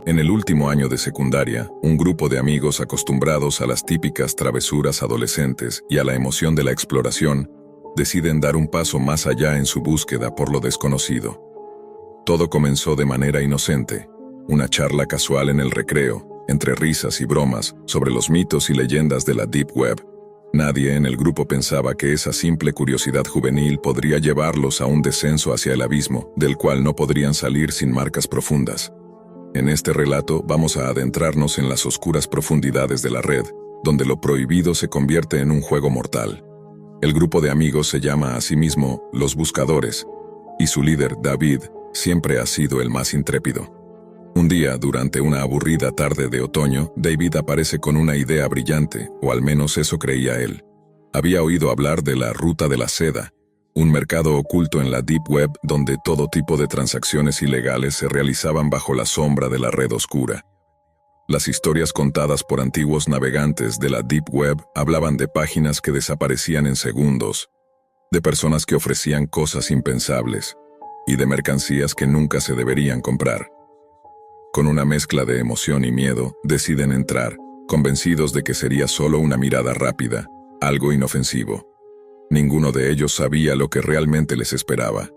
En el último año de secundaria, un grupo de amigos acostumbrados a las típicas travesuras adolescentes y a la emoción de la exploración, deciden dar un paso más allá en su búsqueda por lo desconocido. Todo comenzó de manera inocente, una charla casual en el recreo, entre risas y bromas, sobre los mitos y leyendas de la Deep Web. Nadie en el grupo pensaba que esa simple curiosidad juvenil podría llevarlos a un descenso hacia el abismo, del cual no podrían salir sin marcas profundas. En este relato vamos a adentrarnos en las oscuras profundidades de la red, donde lo prohibido se convierte en un juego mortal. El grupo de amigos se llama a sí mismo Los Buscadores, y su líder, David, siempre ha sido el más intrépido. Un día, durante una aburrida tarde de otoño, David aparece con una idea brillante, o al menos eso creía él. Había oído hablar de la Ruta de la Seda, un mercado oculto en la Deep Web donde todo tipo de transacciones ilegales se realizaban bajo la sombra de la red oscura. Las historias contadas por antiguos navegantes de la Deep Web hablaban de páginas que desaparecían en segundos, de personas que ofrecían cosas impensables, y de mercancías que nunca se deberían comprar. Con una mezcla de emoción y miedo, deciden entrar, convencidos de que sería solo una mirada rápida, algo inofensivo. Ninguno de ellos sabía lo que realmente les esperaba.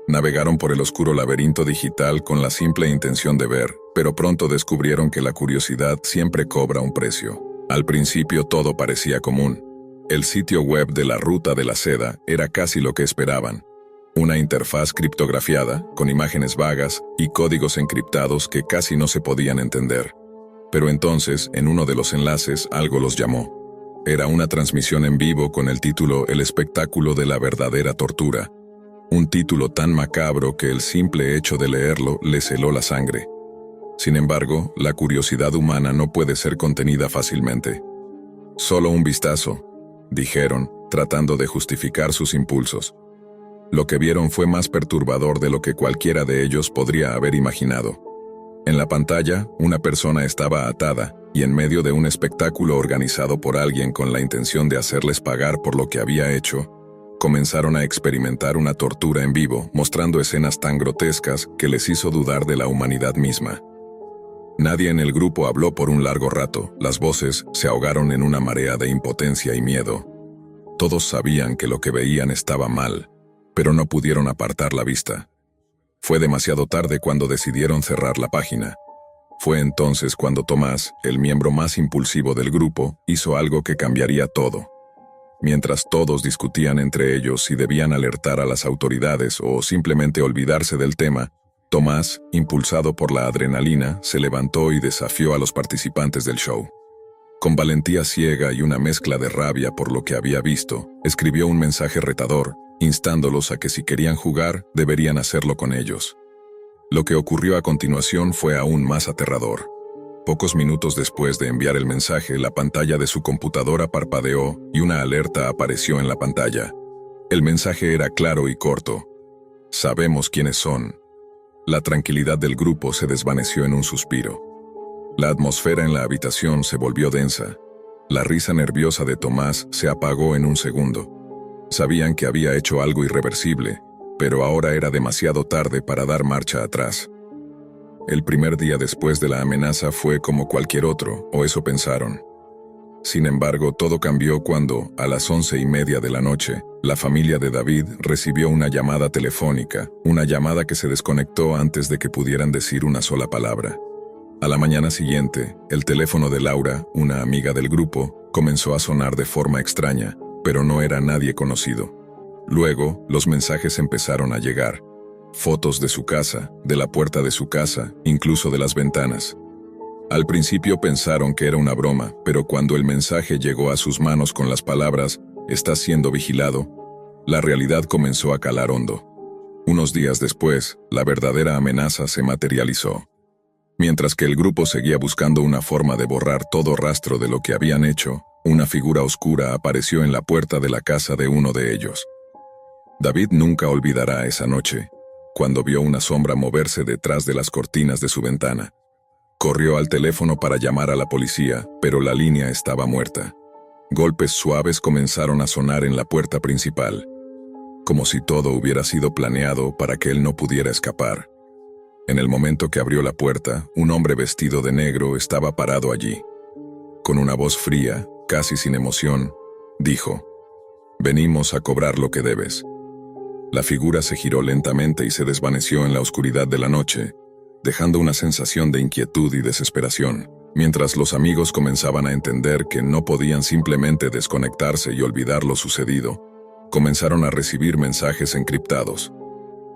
Navegaron por el oscuro laberinto digital con la simple intención de ver, pero pronto descubrieron que la curiosidad siempre cobra un precio. Al principio todo parecía común. El sitio web de la Ruta de la Seda era casi lo que esperaban. Una interfaz criptografiada, con imágenes vagas y códigos encriptados que casi no se podían entender. Pero entonces, en uno de los enlaces, algo los llamó. Era una transmisión en vivo con el título El espectáculo de la verdadera tortura. Un título tan macabro que el simple hecho de leerlo les heló la sangre. Sin embargo, la curiosidad humana no puede ser contenida fácilmente. Solo un vistazo, dijeron, tratando de justificar sus impulsos. Lo que vieron fue más perturbador de lo que cualquiera de ellos podría haber imaginado. En la pantalla, una persona estaba atada, y en medio de un espectáculo organizado por alguien con la intención de hacerles pagar por lo que había hecho, comenzaron a experimentar una tortura en vivo, mostrando escenas tan grotescas que les hizo dudar de la humanidad misma. Nadie en el grupo habló por un largo rato, las voces se ahogaron en una marea de impotencia y miedo. Todos sabían que lo que veían estaba mal, pero no pudieron apartar la vista. Fue demasiado tarde cuando decidieron cerrar la página. Fue entonces cuando Tomás, el miembro más impulsivo del grupo, hizo algo que cambiaría todo. Mientras todos discutían entre ellos si debían alertar a las autoridades o simplemente olvidarse del tema, Tomás, impulsado por la adrenalina, se levantó y desafió a los participantes del show. Con valentía ciega y una mezcla de rabia por lo que había visto, escribió un mensaje retador, instándolos a que si querían jugar, deberían hacerlo con ellos. Lo que ocurrió a continuación fue aún más aterrador. Pocos minutos después de enviar el mensaje, la pantalla de su computadora parpadeó y una alerta apareció en la pantalla. El mensaje era claro y corto. Sabemos quiénes son. La tranquilidad del grupo se desvaneció en un suspiro. La atmósfera en la habitación se volvió densa. La risa nerviosa de Tomás se apagó en un segundo. Sabían que había hecho algo irreversible, pero ahora era demasiado tarde para dar marcha atrás. El primer día después de la amenaza fue como cualquier otro, o eso pensaron. Sin embargo, todo cambió cuando, a las 11:30 de la noche, la familia de David recibió una llamada telefónica, una llamada que se desconectó antes de que pudieran decir una sola palabra. A la mañana siguiente, el teléfono de Laura, una amiga del grupo, comenzó a sonar de forma extraña, pero no era nadie conocido. Luego, los mensajes empezaron a llegar. Fotos de su casa, de la puerta de su casa, incluso de las ventanas. Al principio pensaron que era una broma, pero cuando el mensaje llegó a sus manos con las palabras «Estás siendo vigilado», la realidad comenzó a calar hondo. Unos días después, la verdadera amenaza se materializó. Mientras que el grupo seguía buscando una forma de borrar todo rastro de lo que habían hecho, una figura oscura apareció en la puerta de la casa de uno de ellos. David nunca olvidará esa noche, cuando vio una sombra moverse detrás de las cortinas de su ventana. Corrió al teléfono para llamar a la policía, pero la línea estaba muerta. Golpes suaves comenzaron a sonar en la puerta principal, como si todo hubiera sido planeado para que él no pudiera escapar. En el momento que abrió la puerta, un hombre vestido de negro estaba parado allí. Con una voz fría, casi sin emoción, dijo: «Venimos a cobrar lo que debes». La figura se giró lentamente y se desvaneció en la oscuridad de la noche, dejando una sensación de inquietud y desesperación, mientras los amigos comenzaban a entender que no podían simplemente desconectarse y olvidar lo sucedido. Comenzaron a recibir mensajes encriptados.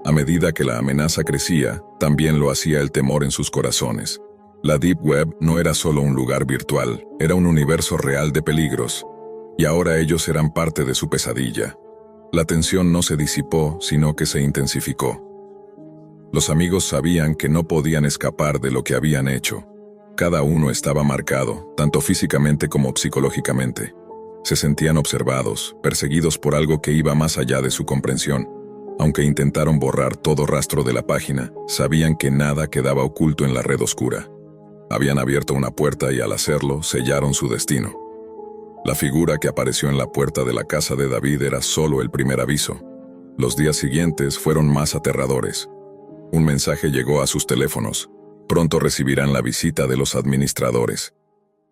A medida que la amenaza crecía, también lo hacía el temor en sus corazones. La Deep Web no era solo un lugar virtual, era un universo real de peligros, y ahora ellos eran parte de su pesadilla. La tensión no se disipó, sino que se intensificó. Los amigos sabían que no podían escapar de lo que habían hecho. Cada uno estaba marcado, tanto físicamente como psicológicamente. Se sentían observados, perseguidos por algo que iba más allá de su comprensión. Aunque intentaron borrar todo rastro de la página, sabían que nada quedaba oculto en la red oscura. Habían abierto una puerta y al hacerlo, sellaron su destino. La figura que apareció en la puerta de la casa de David era solo el primer aviso. Los días siguientes fueron más aterradores. Un mensaje llegó a sus teléfonos. Pronto recibirán la visita de los administradores.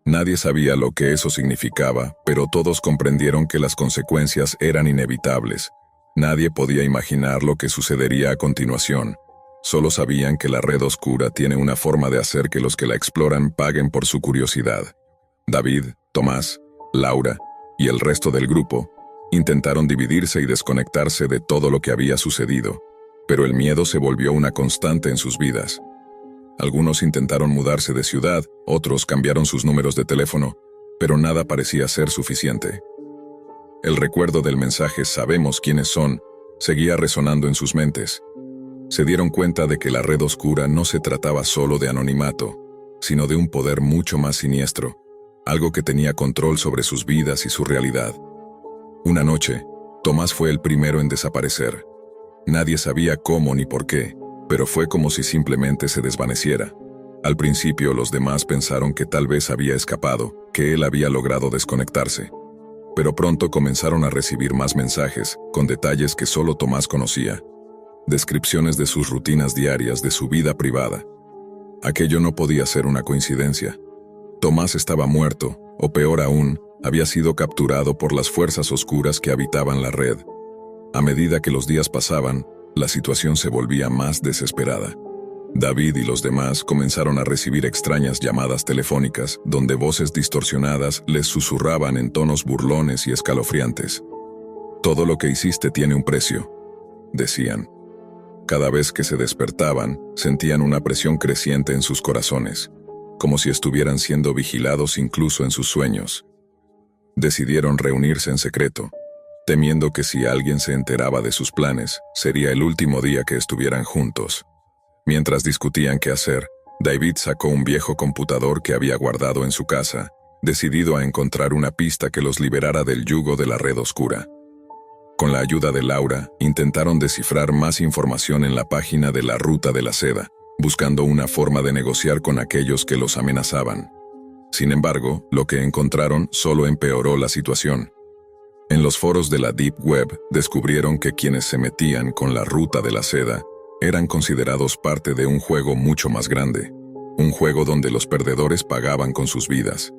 Nadie sabía lo que eso significaba, pero todos comprendieron que las consecuencias eran inevitables. Nadie podía imaginar lo que sucedería a continuación. Solo sabían que la red oscura tiene una forma de hacer que los que la exploran paguen por su curiosidad. David, Tomás, Laura y el resto del grupo intentaron dividirse y desconectarse de todo lo que había sucedido, pero el miedo se volvió una constante en sus vidas. Algunos intentaron mudarse de ciudad, otros cambiaron sus números de teléfono, pero nada parecía ser suficiente. El recuerdo del mensaje «Sabemos quiénes son» seguía resonando en sus mentes. Se dieron cuenta de que la red oscura no se trataba solo de anonimato, sino de un poder mucho más siniestro, algo que tenía control sobre sus vidas y su realidad. Una noche, Tomás fue el primero en desaparecer. Nadie sabía cómo ni por qué, pero fue como si simplemente se desvaneciera. Al principio los demás pensaron que tal vez había escapado, que él había logrado desconectarse. Pero pronto comenzaron a recibir más mensajes, con detalles que solo Tomás conocía. Descripciones de sus rutinas diarias, de su vida privada. Aquello no podía ser una coincidencia. Tomás estaba muerto, o peor aún, había sido capturado por las fuerzas oscuras que habitaban la red. A medida que los días pasaban, la situación se volvía más desesperada. David y los demás comenzaron a recibir extrañas llamadas telefónicas, donde voces distorsionadas les susurraban en tonos burlones y escalofriantes. «Todo lo que hiciste tiene un precio», decían. Cada vez que se despertaban, sentían una presión creciente en sus corazones, como si estuvieran siendo vigilados incluso en sus sueños. Decidieron reunirse en secreto, temiendo que si alguien se enteraba de sus planes, sería el último día que estuvieran juntos. Mientras discutían qué hacer, David sacó un viejo computador que había guardado en su casa, decidido a encontrar una pista que los liberara del yugo de la red oscura. Con la ayuda de Laura, intentaron descifrar más información en la página de la Ruta de la Seda, buscando una forma de negociar con aquellos que los amenazaban. Sin embargo, lo que encontraron solo empeoró la situación. En los foros de la Deep Web descubrieron que quienes se metían con la Ruta de la Seda eran considerados parte de un juego mucho más grande, un juego donde los perdedores pagaban con sus vidas.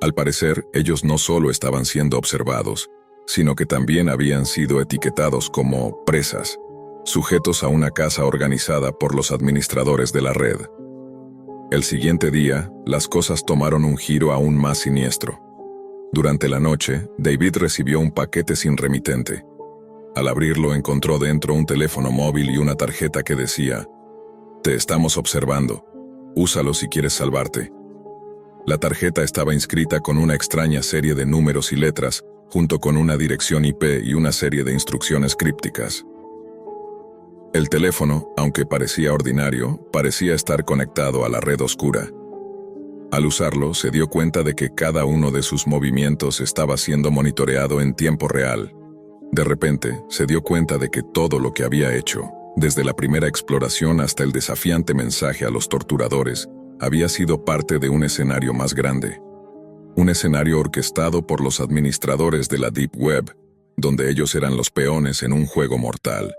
Al parecer, ellos no solo estaban siendo observados, sino que también habían sido etiquetados como presas, sujetos a una caza organizada por los administradores de la red. El siguiente día, las cosas tomaron un giro aún más siniestro. Durante la noche, David recibió un paquete sin remitente. Al abrirlo encontró dentro un teléfono móvil y una tarjeta que decía: «Te estamos observando. Úsalo si quieres salvarte». La tarjeta estaba inscrita con una extraña serie de números y letras, junto con una dirección IP y una serie de instrucciones crípticas. El teléfono, aunque parecía ordinario, parecía estar conectado a la red oscura. Al usarlo, se dio cuenta de que cada uno de sus movimientos estaba siendo monitoreado en tiempo real. De repente, se dio cuenta de que todo lo que había hecho, desde la primera exploración hasta el desafiante mensaje a los torturadores, había sido parte de un escenario más grande. Un escenario orquestado por los administradores de la Deep Web, donde ellos eran los peones en un juego mortal.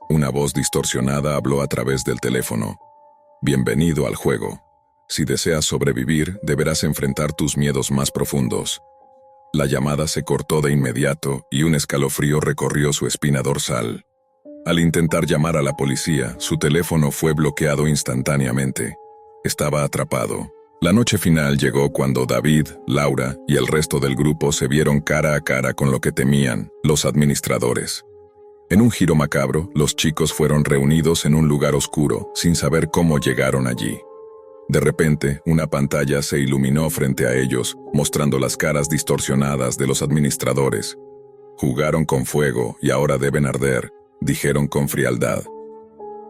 Una voz distorsionada habló a través del teléfono. Bienvenido al juego. Si deseas sobrevivir, deberás enfrentar tus miedos más profundos. La llamada se cortó de inmediato y un escalofrío recorrió su espina dorsal. Al intentar llamar a la policía, su teléfono fue bloqueado instantáneamente. Estaba atrapado. La noche final llegó cuando David, Laura y el resto del grupo se vieron cara a cara con lo que temían, los administradores. En un giro macabro, los chicos fueron reunidos en un lugar oscuro, sin saber cómo llegaron allí. De repente, una pantalla se iluminó frente a ellos, mostrando las caras distorsionadas de los administradores. Jugaron con fuego y ahora deben arder, dijeron con frialdad.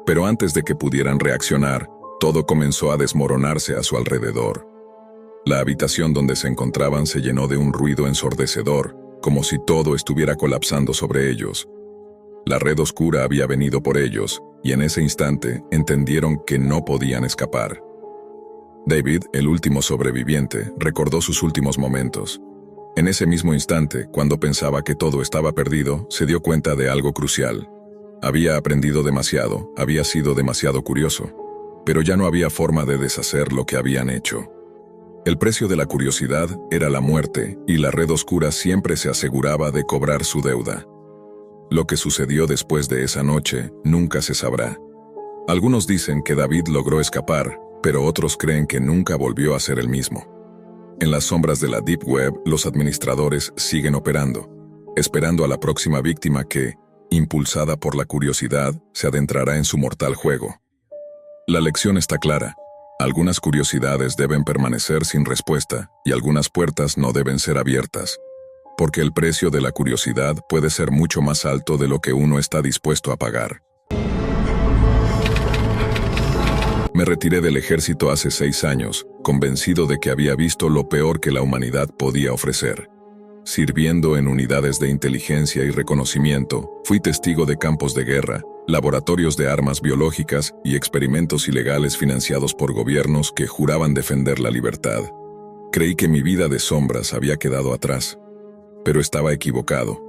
Pero antes de que pudieran reaccionar, todo comenzó a desmoronarse a su alrededor. La habitación donde se encontraban se llenó de un ruido ensordecedor, como si todo estuviera colapsando sobre ellos. La red oscura había venido por ellos, y en ese instante entendieron que no podían escapar. David, el último sobreviviente, recordó sus últimos momentos. En ese mismo instante, cuando pensaba que todo estaba perdido, se dio cuenta de algo crucial. Había aprendido demasiado, había sido demasiado curioso, pero ya no había forma de deshacer lo que habían hecho. El precio de la curiosidad era la muerte, y la red oscura siempre se aseguraba de cobrar su deuda. Lo que sucedió después de esa noche nunca se sabrá. Algunos dicen que David logró escapar, pero otros creen que nunca volvió a ser el mismo. En las sombras de la Deep Web, los administradores siguen operando, esperando a la próxima víctima que, impulsada por la curiosidad, se adentrará en su mortal juego. La lección está clara. Algunas curiosidades deben permanecer sin respuesta y algunas puertas no deben ser abiertas, porque el precio de la curiosidad puede ser mucho más alto de lo que uno está dispuesto a pagar. Me retiré del ejército hace 6 años, convencido de que había visto lo peor que la humanidad podía ofrecer. Sirviendo en unidades de inteligencia y reconocimiento, fui testigo de campos de guerra, laboratorios de armas biológicas y experimentos ilegales financiados por gobiernos que juraban defender la libertad. Creí que mi vida de sombras había quedado atrás, pero estaba equivocado.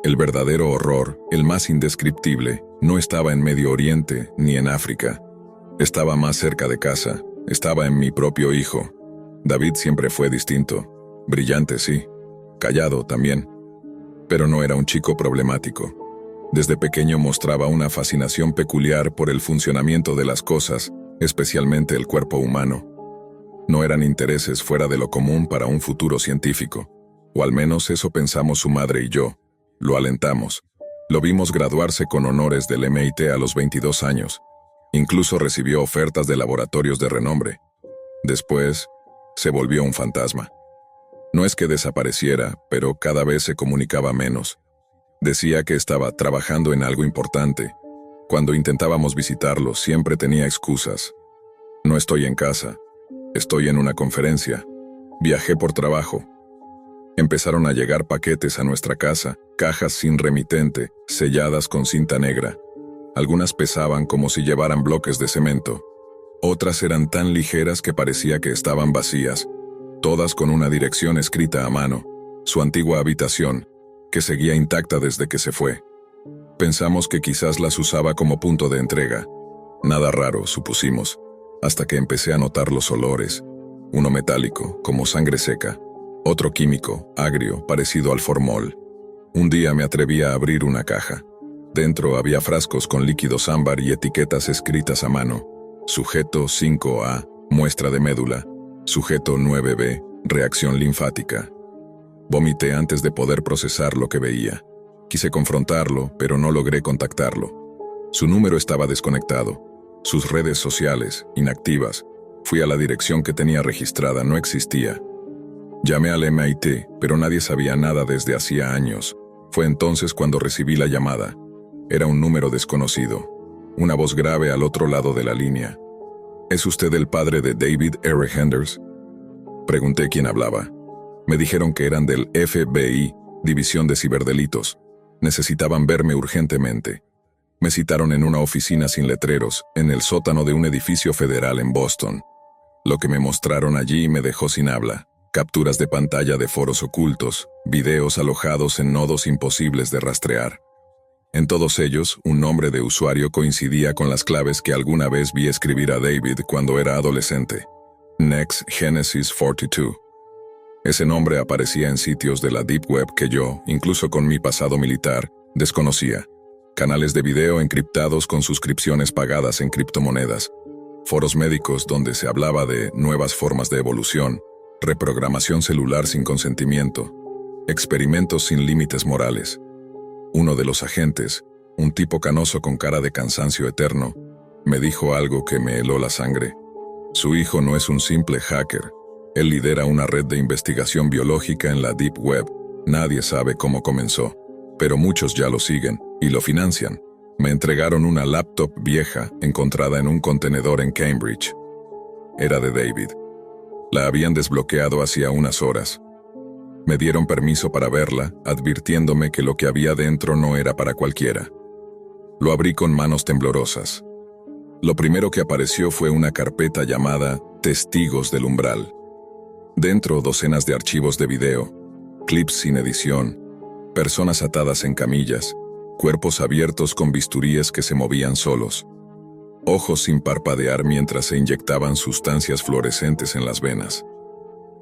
El verdadero horror, el más indescriptible, no estaba en Medio Oriente ni en África. Estaba más cerca de casa, estaba en mi propio hijo. David siempre fue distinto. Brillante, sí. Callado también. Pero no era un chico problemático. Desde pequeño mostraba una fascinación peculiar por el funcionamiento de las cosas, especialmente el cuerpo humano. No eran intereses fuera de lo común para un futuro científico, o al menos eso pensamos su madre y yo. Lo alentamos. Lo vimos graduarse con honores del MIT a los 22 años. Incluso recibió ofertas de laboratorios de renombre. Después, se volvió un fantasma. No es que desapareciera, pero cada vez se comunicaba menos. Decía que estaba trabajando en algo importante. Cuando intentábamos visitarlo, siempre tenía excusas. No estoy en casa. Estoy en una conferencia. Viajé por trabajo. Empezaron a llegar paquetes a nuestra casa, cajas sin remitente, selladas con cinta negra. Algunas pesaban como si llevaran bloques de cemento. Otras eran tan ligeras que parecía que estaban vacías, todas con una dirección escrita a mano, su antigua habitación, que seguía intacta desde que se fue. Pensamos que quizás las usaba como punto de entrega. Nada raro, supusimos, hasta que empecé a notar los olores. Uno metálico, como sangre seca. Otro químico, agrio, parecido al formol. Un día me atreví a abrir una caja. Dentro había frascos con líquidos ámbar y etiquetas escritas a mano. Sujeto 5A, muestra de médula. Sujeto 9B, reacción linfática. Vomité antes de poder procesar lo que veía. Quise confrontarlo, pero no logré contactarlo. Su número estaba desconectado. Sus redes sociales, inactivas. Fui a la dirección que tenía registrada, no existía. Llamé al MIT, pero nadie sabía nada desde hacía años. Fue entonces cuando recibí la llamada. Era un número desconocido. Una voz grave al otro lado de la línea. ¿Es usted el padre de David R. Henders? Pregunté quién hablaba. Me dijeron que eran del FBI, División de Ciberdelitos. Necesitaban verme urgentemente. Me citaron en una oficina sin letreros, en el sótano de un edificio federal en Boston. Lo que me mostraron allí me dejó sin habla. Capturas de pantalla de foros ocultos, videos alojados en nodos imposibles de rastrear. En todos ellos, un nombre de usuario coincidía con las claves que alguna vez vi escribir a David cuando era adolescente. Next Genesis 42. Ese nombre aparecía en sitios de la Deep Web que yo, incluso con mi pasado militar, desconocía. Canales de video encriptados con suscripciones pagadas en criptomonedas. Foros médicos donde se hablaba de nuevas formas de evolución, reprogramación celular sin consentimiento, experimentos sin límites morales. Uno de los agentes, un tipo canoso con cara de cansancio eterno, me dijo algo que me heló la sangre. Su hijo no es un simple hacker. Él lidera una red de investigación biológica en la Deep Web. Nadie sabe cómo comenzó, pero muchos ya lo siguen y lo financian. Me entregaron una laptop vieja encontrada en un contenedor en Cambridge. Era de David. La habían desbloqueado hacía unas horas. Me dieron permiso para verla, advirtiéndome que lo que había dentro no era para cualquiera. Lo abrí con manos temblorosas. Lo primero que apareció fue una carpeta llamada Testigos del Umbral. Dentro, docenas de archivos de video, clips sin edición, personas atadas en camillas, cuerpos abiertos con bisturíes que se movían solos, ojos sin parpadear mientras se inyectaban sustancias fluorescentes en las venas,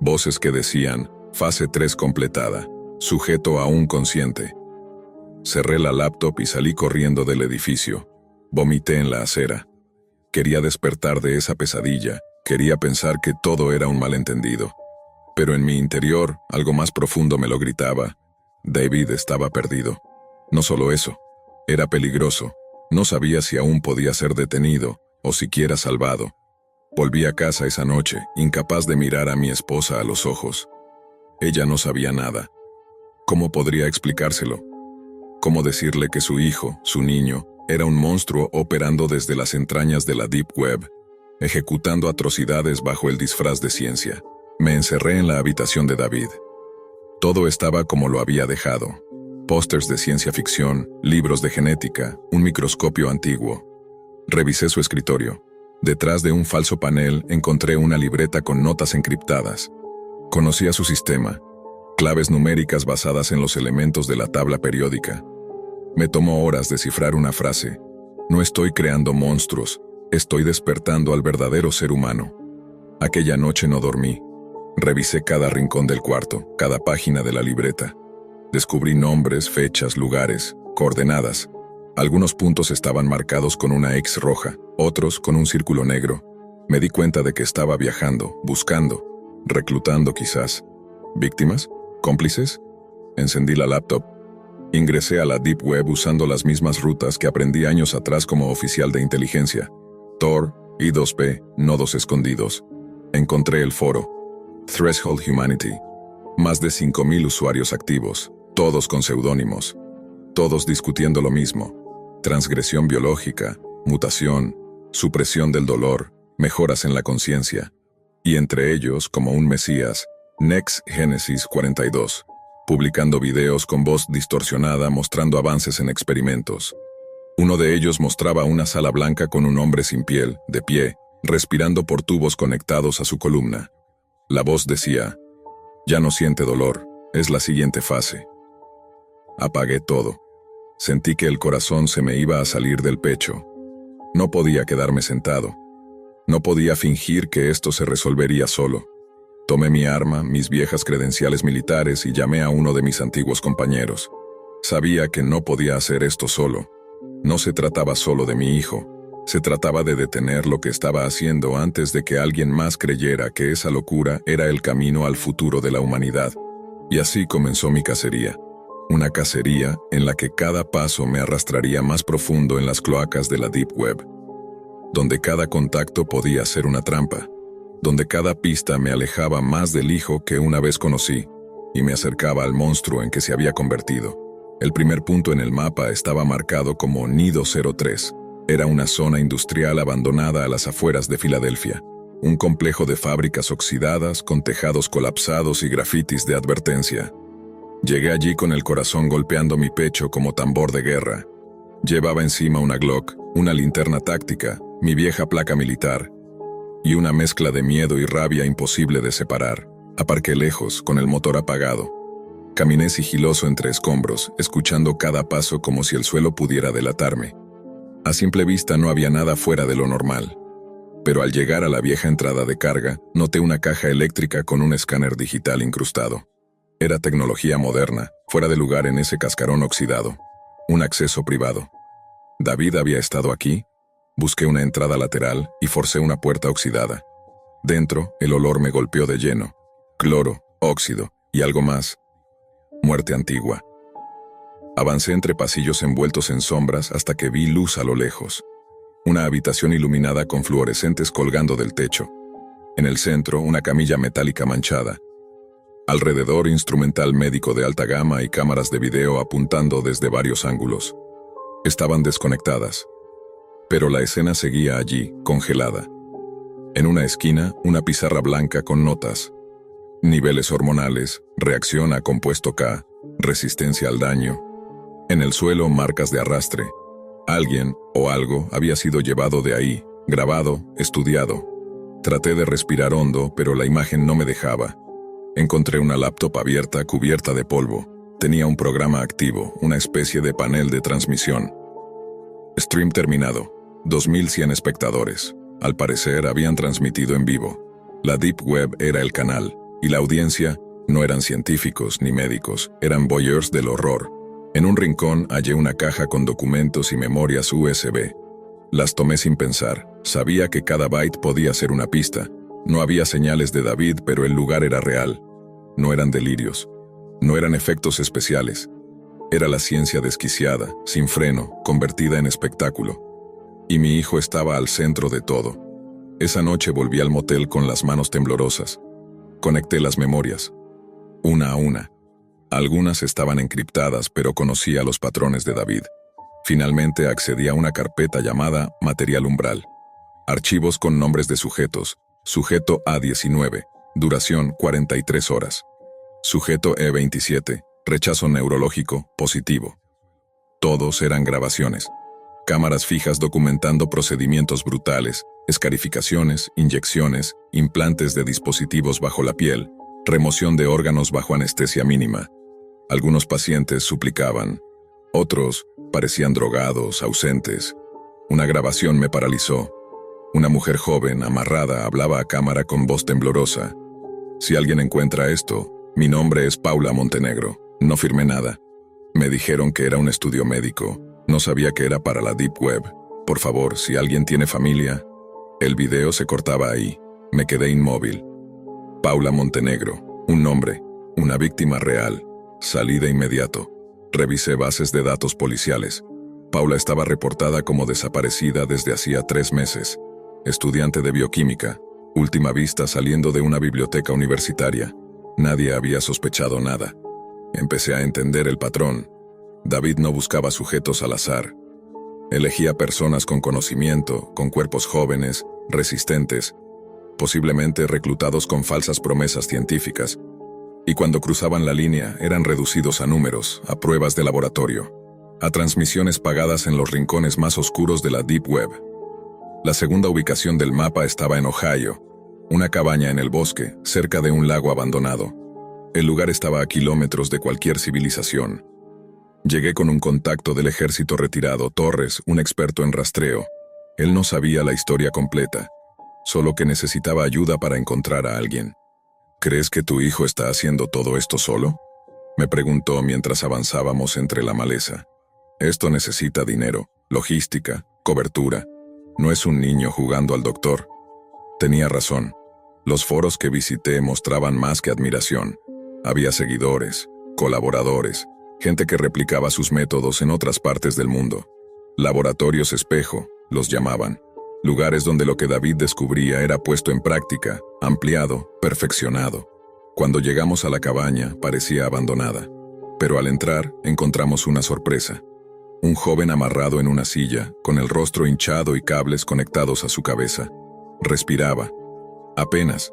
voces que decían, fase 3 completada, sujeto aún consciente. Cerré la laptop y salí corriendo del edificio. Vomité en la acera. Quería despertar de esa pesadilla, quería pensar que todo era un malentendido. Pero en mi interior, algo más profundo me lo gritaba. David estaba perdido. No solo eso, era peligroso. No sabía si aún podía ser detenido, o siquiera salvado. Volví a casa esa noche, incapaz de mirar a mi esposa a los ojos. Ella no sabía nada. ¿Cómo podría explicárselo? ¿Cómo decirle que su hijo, su niño, era un monstruo operando desde las entrañas de la Deep Web, ejecutando atrocidades bajo el disfraz de ciencia? Me encerré en la habitación de David. Todo estaba como lo había dejado. Pósters de ciencia ficción, libros de genética, un microscopio antiguo. Revisé su escritorio. Detrás de un falso panel encontré una libreta con notas encriptadas. Conocía su sistema, claves numéricas basadas en los elementos de la tabla periódica. Me tomó horas descifrar una frase. No estoy creando monstruos, estoy despertando al verdadero ser humano. Aquella noche no dormí. Revisé cada rincón del cuarto, cada página de la libreta. Descubrí nombres, fechas, lugares, coordenadas. Algunos puntos estaban marcados con una X roja, otros con un círculo negro. Me di cuenta de que estaba viajando, buscando, reclutando quizás. ¿Víctimas? ¿Cómplices? Encendí la laptop. Ingresé a la Deep Web usando las mismas rutas que aprendí años atrás como oficial de inteligencia. Tor, I2P, nodos escondidos. Encontré el foro. Threshold Humanity. Más de 5.000 usuarios activos, todos con seudónimos. Todos discutiendo lo mismo. Transgresión biológica, mutación, supresión del dolor, mejoras en la conciencia. Y entre ellos, como un mesías, Next Genesis 42, publicando videos con voz distorsionada mostrando avances en experimentos. Uno de ellos mostraba una sala blanca con un hombre sin piel, de pie, respirando por tubos conectados a su columna. La voz decía, ya no siente dolor, es la siguiente fase. Apagué todo. Sentí que el corazón se me iba a salir del pecho. No podía quedarme sentado. No podía fingir que esto se resolvería solo. Tomé mi arma, mis viejas credenciales militares y llamé a uno de mis antiguos compañeros. Sabía que no podía hacer esto solo. No se trataba solo de mi hijo. Se trataba de detener lo que estaba haciendo antes de que alguien más creyera que esa locura era el camino al futuro de la humanidad. Y así comenzó mi cacería. Una cacería en la que cada paso me arrastraría más profundo en las cloacas de la Deep Web. Donde cada contacto podía ser una trampa. Donde cada pista me alejaba más del hijo que una vez conocí y me acercaba al monstruo en que se había convertido. El primer punto en el mapa estaba marcado como Nido 03. Era una zona industrial abandonada a las afueras de Filadelfia. Un complejo de fábricas oxidadas con tejados colapsados y grafitis de advertencia. Llegué allí con el corazón golpeando mi pecho como tambor de guerra. Llevaba encima una Glock, una linterna táctica, mi vieja placa militar, y una mezcla de miedo y rabia imposible de separar. Aparqué lejos, con el motor apagado. Caminé sigiloso entre escombros, escuchando cada paso como si el suelo pudiera delatarme. A simple vista no había nada fuera de lo normal. Pero al llegar a la vieja entrada de carga, noté una caja eléctrica con un escáner digital incrustado. Era tecnología moderna, fuera de lugar en ese cascarón oxidado. Un acceso privado. ¿David había estado aquí? Busqué una entrada lateral y forcé una puerta oxidada. Dentro, el olor me golpeó de lleno. Cloro, óxido y algo más. Muerte antigua. Avancé entre pasillos envueltos en sombras hasta que vi luz a lo lejos. Una habitación iluminada con fluorescentes colgando del techo. En el centro, una camilla metálica manchada. Alrededor, instrumental médico de alta gama y cámaras de video apuntando desde varios ángulos. Estaban desconectadas. Pero la escena seguía allí, congelada. En una esquina, una pizarra blanca con notas. Niveles hormonales, reacción a compuesto K, resistencia al daño. En el suelo, marcas de arrastre. Alguien o algo había sido llevado de ahí, grabado, estudiado. Traté de respirar hondo, pero la imagen no me dejaba. Encontré una laptop abierta cubierta de polvo. Tenía un programa activo, una especie de panel de transmisión. Stream terminado. 2100 espectadores. Al parecer habían transmitido en vivo. La Deep Web era el canal, y la audiencia no eran científicos ni médicos, eran voyeurs del horror. En un rincón hallé una caja con documentos y memorias USB. Las tomé sin pensar. Sabía que cada byte podía ser una pista. No había señales de David, pero el lugar era real. No eran delirios. No eran efectos especiales. Era la ciencia desquiciada, sin freno, convertida en espectáculo. Y mi hijo estaba al centro de todo. Esa noche volví al motel con las manos temblorosas. Conecté las memorias. Una a una. Algunas estaban encriptadas, pero conocía los patrones de David. Finalmente accedí a una carpeta llamada Material Umbral. Archivos con nombres de sujetos. Sujeto A19. Duración 43 horas. Sujeto E27. Rechazo neurológico positivo. Todos eran grabaciones. Cámaras fijas documentando procedimientos brutales, escarificaciones, inyecciones, implantes de dispositivos bajo la piel, remoción de órganos bajo anestesia mínima. Algunos pacientes suplicaban. Otros parecían drogados, ausentes. Una grabación me paralizó. Una mujer joven, amarrada, hablaba a cámara con voz temblorosa. Si alguien encuentra esto, mi nombre es Paula Montenegro. No firmé nada. Me dijeron que era un estudio médico. No sabía que era para la Deep Web. Por favor, si alguien tiene familia. El video se cortaba ahí. Me quedé inmóvil. Paula Montenegro. Un nombre. Una víctima real. Salí de inmediato. Revisé bases de datos policiales. Paula estaba reportada como desaparecida desde hacía 3 meses. Estudiante de bioquímica. Última vista saliendo de una biblioteca universitaria. Nadie había sospechado nada. Empecé a entender el patrón. David no buscaba sujetos al azar. Elegía personas con conocimiento, con cuerpos jóvenes, resistentes, posiblemente reclutados con falsas promesas científicas. Y cuando cruzaban la línea, eran reducidos a números, a pruebas de laboratorio, a transmisiones pagadas en los rincones más oscuros de la Deep Web. La segunda ubicación del mapa estaba en Ohio, una cabaña en el bosque, cerca de un lago abandonado. El lugar estaba a kilómetros de cualquier civilización. Llegué con un contacto del ejército retirado, Torres, un experto en rastreo. Él no sabía la historia completa, solo que necesitaba ayuda para encontrar a alguien. ¿Crees que tu hijo está haciendo todo esto solo?, me preguntó mientras avanzábamos entre la maleza. Esto necesita dinero, logística, cobertura. No es un niño jugando al doctor. Tenía razón. Los foros que visité mostraban más que admiración. Había seguidores, colaboradores, gente que replicaba sus métodos en otras partes del mundo. Laboratorios espejo, los llamaban. Lugares donde lo que David descubría era puesto en práctica, ampliado, perfeccionado. Cuando llegamos a la cabaña, parecía abandonada. Pero al entrar, encontramos una sorpresa. Un joven amarrado en una silla, con el rostro hinchado y cables conectados a su cabeza. Respiraba. Apenas.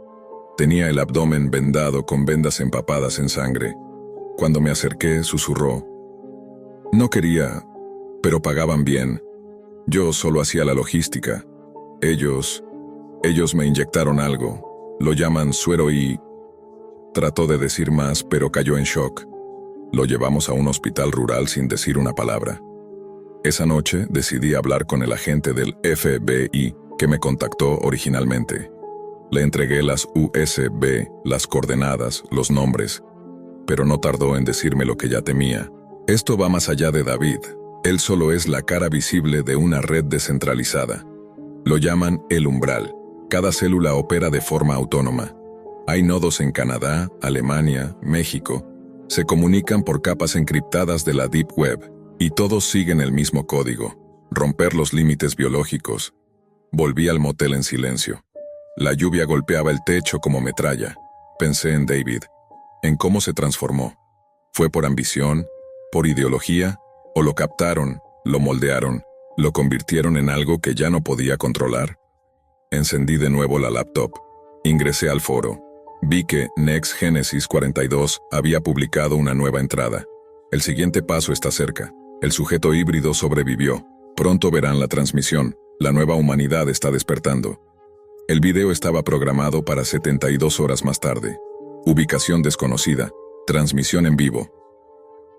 Tenía el abdomen vendado con vendas empapadas en sangre. Cuando me acerqué, susurró. No quería, pero pagaban bien. Yo solo hacía la logística. Ellos me inyectaron algo. Lo llaman suero y... Trató de decir más, pero cayó en shock. Lo llevamos a un hospital rural sin decir una palabra. Esa noche decidí hablar con el agente del FBI que me contactó originalmente. Le entregué las USB, las coordenadas, los nombres, pero no tardó en decirme lo que ya temía. Esto va más allá de David. Él solo es la cara visible de una red descentralizada. Lo llaman el umbral. Cada célula opera de forma autónoma. Hay nodos en Canadá, Alemania, México. Se comunican por capas encriptadas de la Deep Web, y todos siguen el mismo código: romper los límites biológicos. Volví al motel en silencio. La lluvia golpeaba el techo como metralla. Pensé en David, en cómo se transformó. ¿Fue por ambición, por ideología, o lo captaron, lo moldearon, lo convirtieron en algo que ya no podía controlar? Encendí de nuevo la laptop. Ingresé al foro. Vi que Next Genesis 42 había publicado una nueva entrada. El siguiente paso está cerca. El sujeto híbrido sobrevivió. Pronto verán la transmisión. La nueva humanidad está despertando. El video estaba programado para 72 horas más tarde. Ubicación desconocida. Transmisión en vivo.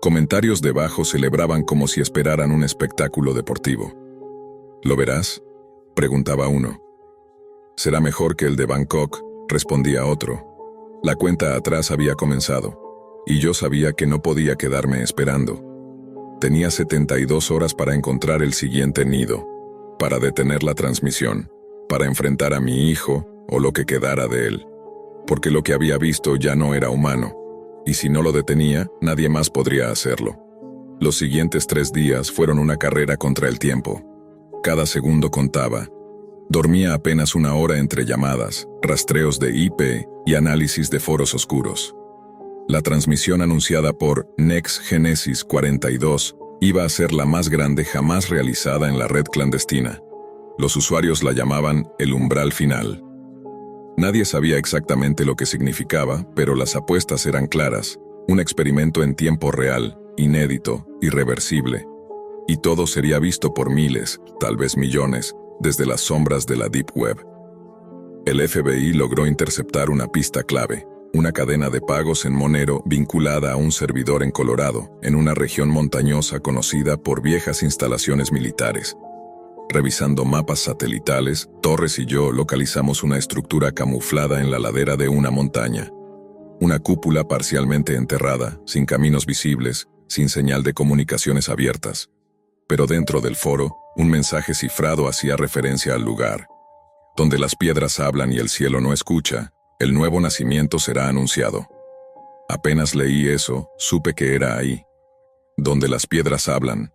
Comentarios debajo celebraban como si esperaran un espectáculo deportivo. ¿Lo verás?, preguntaba uno. «Será mejor que el de Bangkok», respondía otro. La cuenta atrás había comenzado, y yo sabía que no podía quedarme esperando. Tenía 72 horas para encontrar el siguiente nido, para detener la transmisión, para enfrentar a mi hijo o lo que quedara de él. Porque lo que había visto ya no era humano, y si no lo detenía, nadie más podría hacerlo. Los siguientes 3 días fueron una carrera contra el tiempo. Cada segundo contaba. Dormía apenas 1 hora entre llamadas, rastreos de IP y análisis de foros oscuros. La transmisión anunciada por Next Genesis 42 iba a ser la más grande jamás realizada en la red clandestina. Los usuarios la llamaban el umbral final. Nadie sabía exactamente lo que significaba, pero las apuestas eran claras: un experimento en tiempo real, inédito, irreversible. Y todo sería visto por miles, tal vez millones, desde las sombras de la Deep Web. El FBI logró interceptar una pista clave, una cadena de pagos en Monero vinculada a un servidor en Colorado, en una región montañosa conocida por viejas instalaciones militares. Revisando mapas satelitales, Torres y yo localizamos una estructura camuflada en la ladera de una montaña. Una cúpula parcialmente enterrada, sin caminos visibles, sin señal de comunicaciones abiertas. Pero dentro del foro, un mensaje cifrado hacía referencia al lugar. Donde las piedras hablan y el cielo no escucha, el nuevo nacimiento será anunciado. Apenas leí eso, supe que era ahí. Donde las piedras hablan.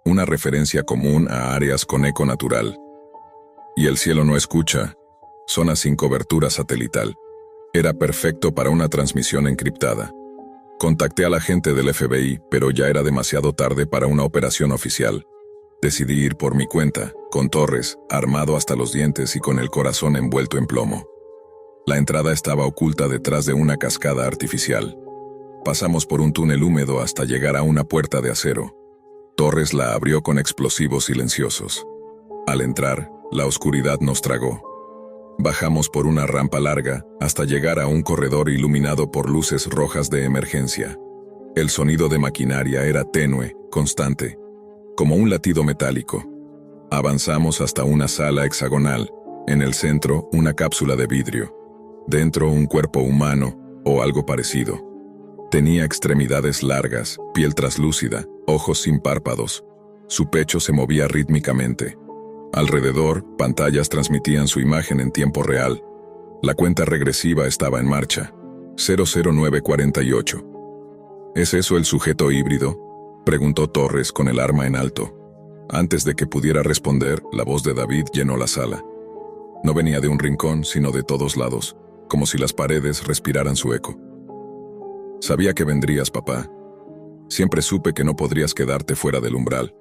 Una referencia común a áreas con eco natural. Y el cielo no escucha. Zona sin cobertura satelital. Era perfecto para una transmisión encriptada. Contacté a la gente del FBI, pero ya era demasiado tarde para una operación oficial. Decidí ir por mi cuenta, con Torres, armado hasta los dientes y con el corazón envuelto en plomo. La entrada estaba oculta detrás de una cascada artificial. Pasamos por un túnel húmedo hasta llegar a una puerta de acero. Torres la abrió con explosivos silenciosos. Al entrar, la oscuridad nos tragó. Bajamos por una rampa larga hasta llegar a un corredor iluminado por luces rojas de emergencia. El sonido de maquinaria era tenue, constante, como un latido metálico. Avanzamos hasta una sala hexagonal. En el centro, una cápsula de vidrio. Dentro, un cuerpo humano, o algo parecido. Tenía extremidades largas, piel traslúcida, ojos sin párpados. Su pecho se movía rítmicamente. Alrededor, pantallas transmitían su imagen en tiempo real. La cuenta regresiva estaba en marcha. 00948. ¿Es eso el sujeto híbrido?, preguntó Torres con el arma en alto. Antes de que pudiera responder, la voz de David llenó la sala. No venía de un rincón, sino de todos lados, como si las paredes respiraran su eco. Sabía que vendrías, papá. Siempre supe que no podrías quedarte fuera del umbral.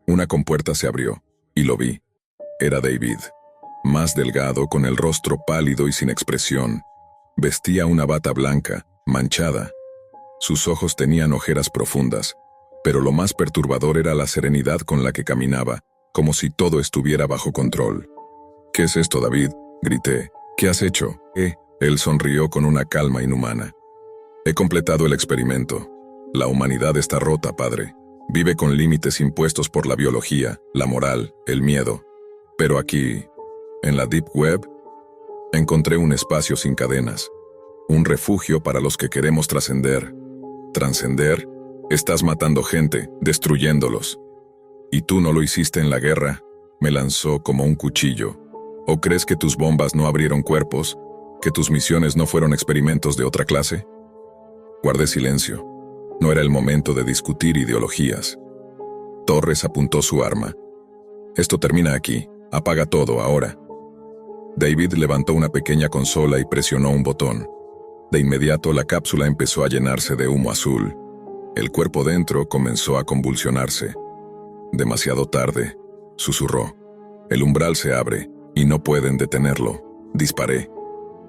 Una compuerta se abrió, y lo vi. Era David. Más delgado, con el rostro pálido y sin expresión. Vestía una bata blanca, manchada. Sus ojos tenían ojeras profundas, pero lo más perturbador era la serenidad con la que caminaba, como si todo estuviera bajo control. «¿Qué es esto, David?», grité. «¿Qué has hecho?». Él sonrió con una calma inhumana. «He completado el experimento. La humanidad está rota, padre. Vive con límites impuestos por la biología, la moral, el miedo. Pero aquí, en la Deep Web, encontré un espacio sin cadenas. Un refugio para los que queremos trascender. ¿Trascender? Estás matando gente, destruyéndolos. ¿Y tú no lo hiciste en la guerra? Me lanzó como un cuchillo. ¿O crees que tus bombas no abrieron cuerpos? ¿Que tus misiones no fueron experimentos de otra clase? Guardé silencio. No era el momento de discutir ideologías. Torres apuntó su arma. Esto termina aquí. Apaga todo ahora. David levantó una pequeña consola y presionó un botón. De inmediato la cápsula empezó a llenarse de humo azul. El cuerpo dentro comenzó a convulsionarse. Demasiado tarde, susurró. El umbral se abre y no pueden detenerlo. Disparé.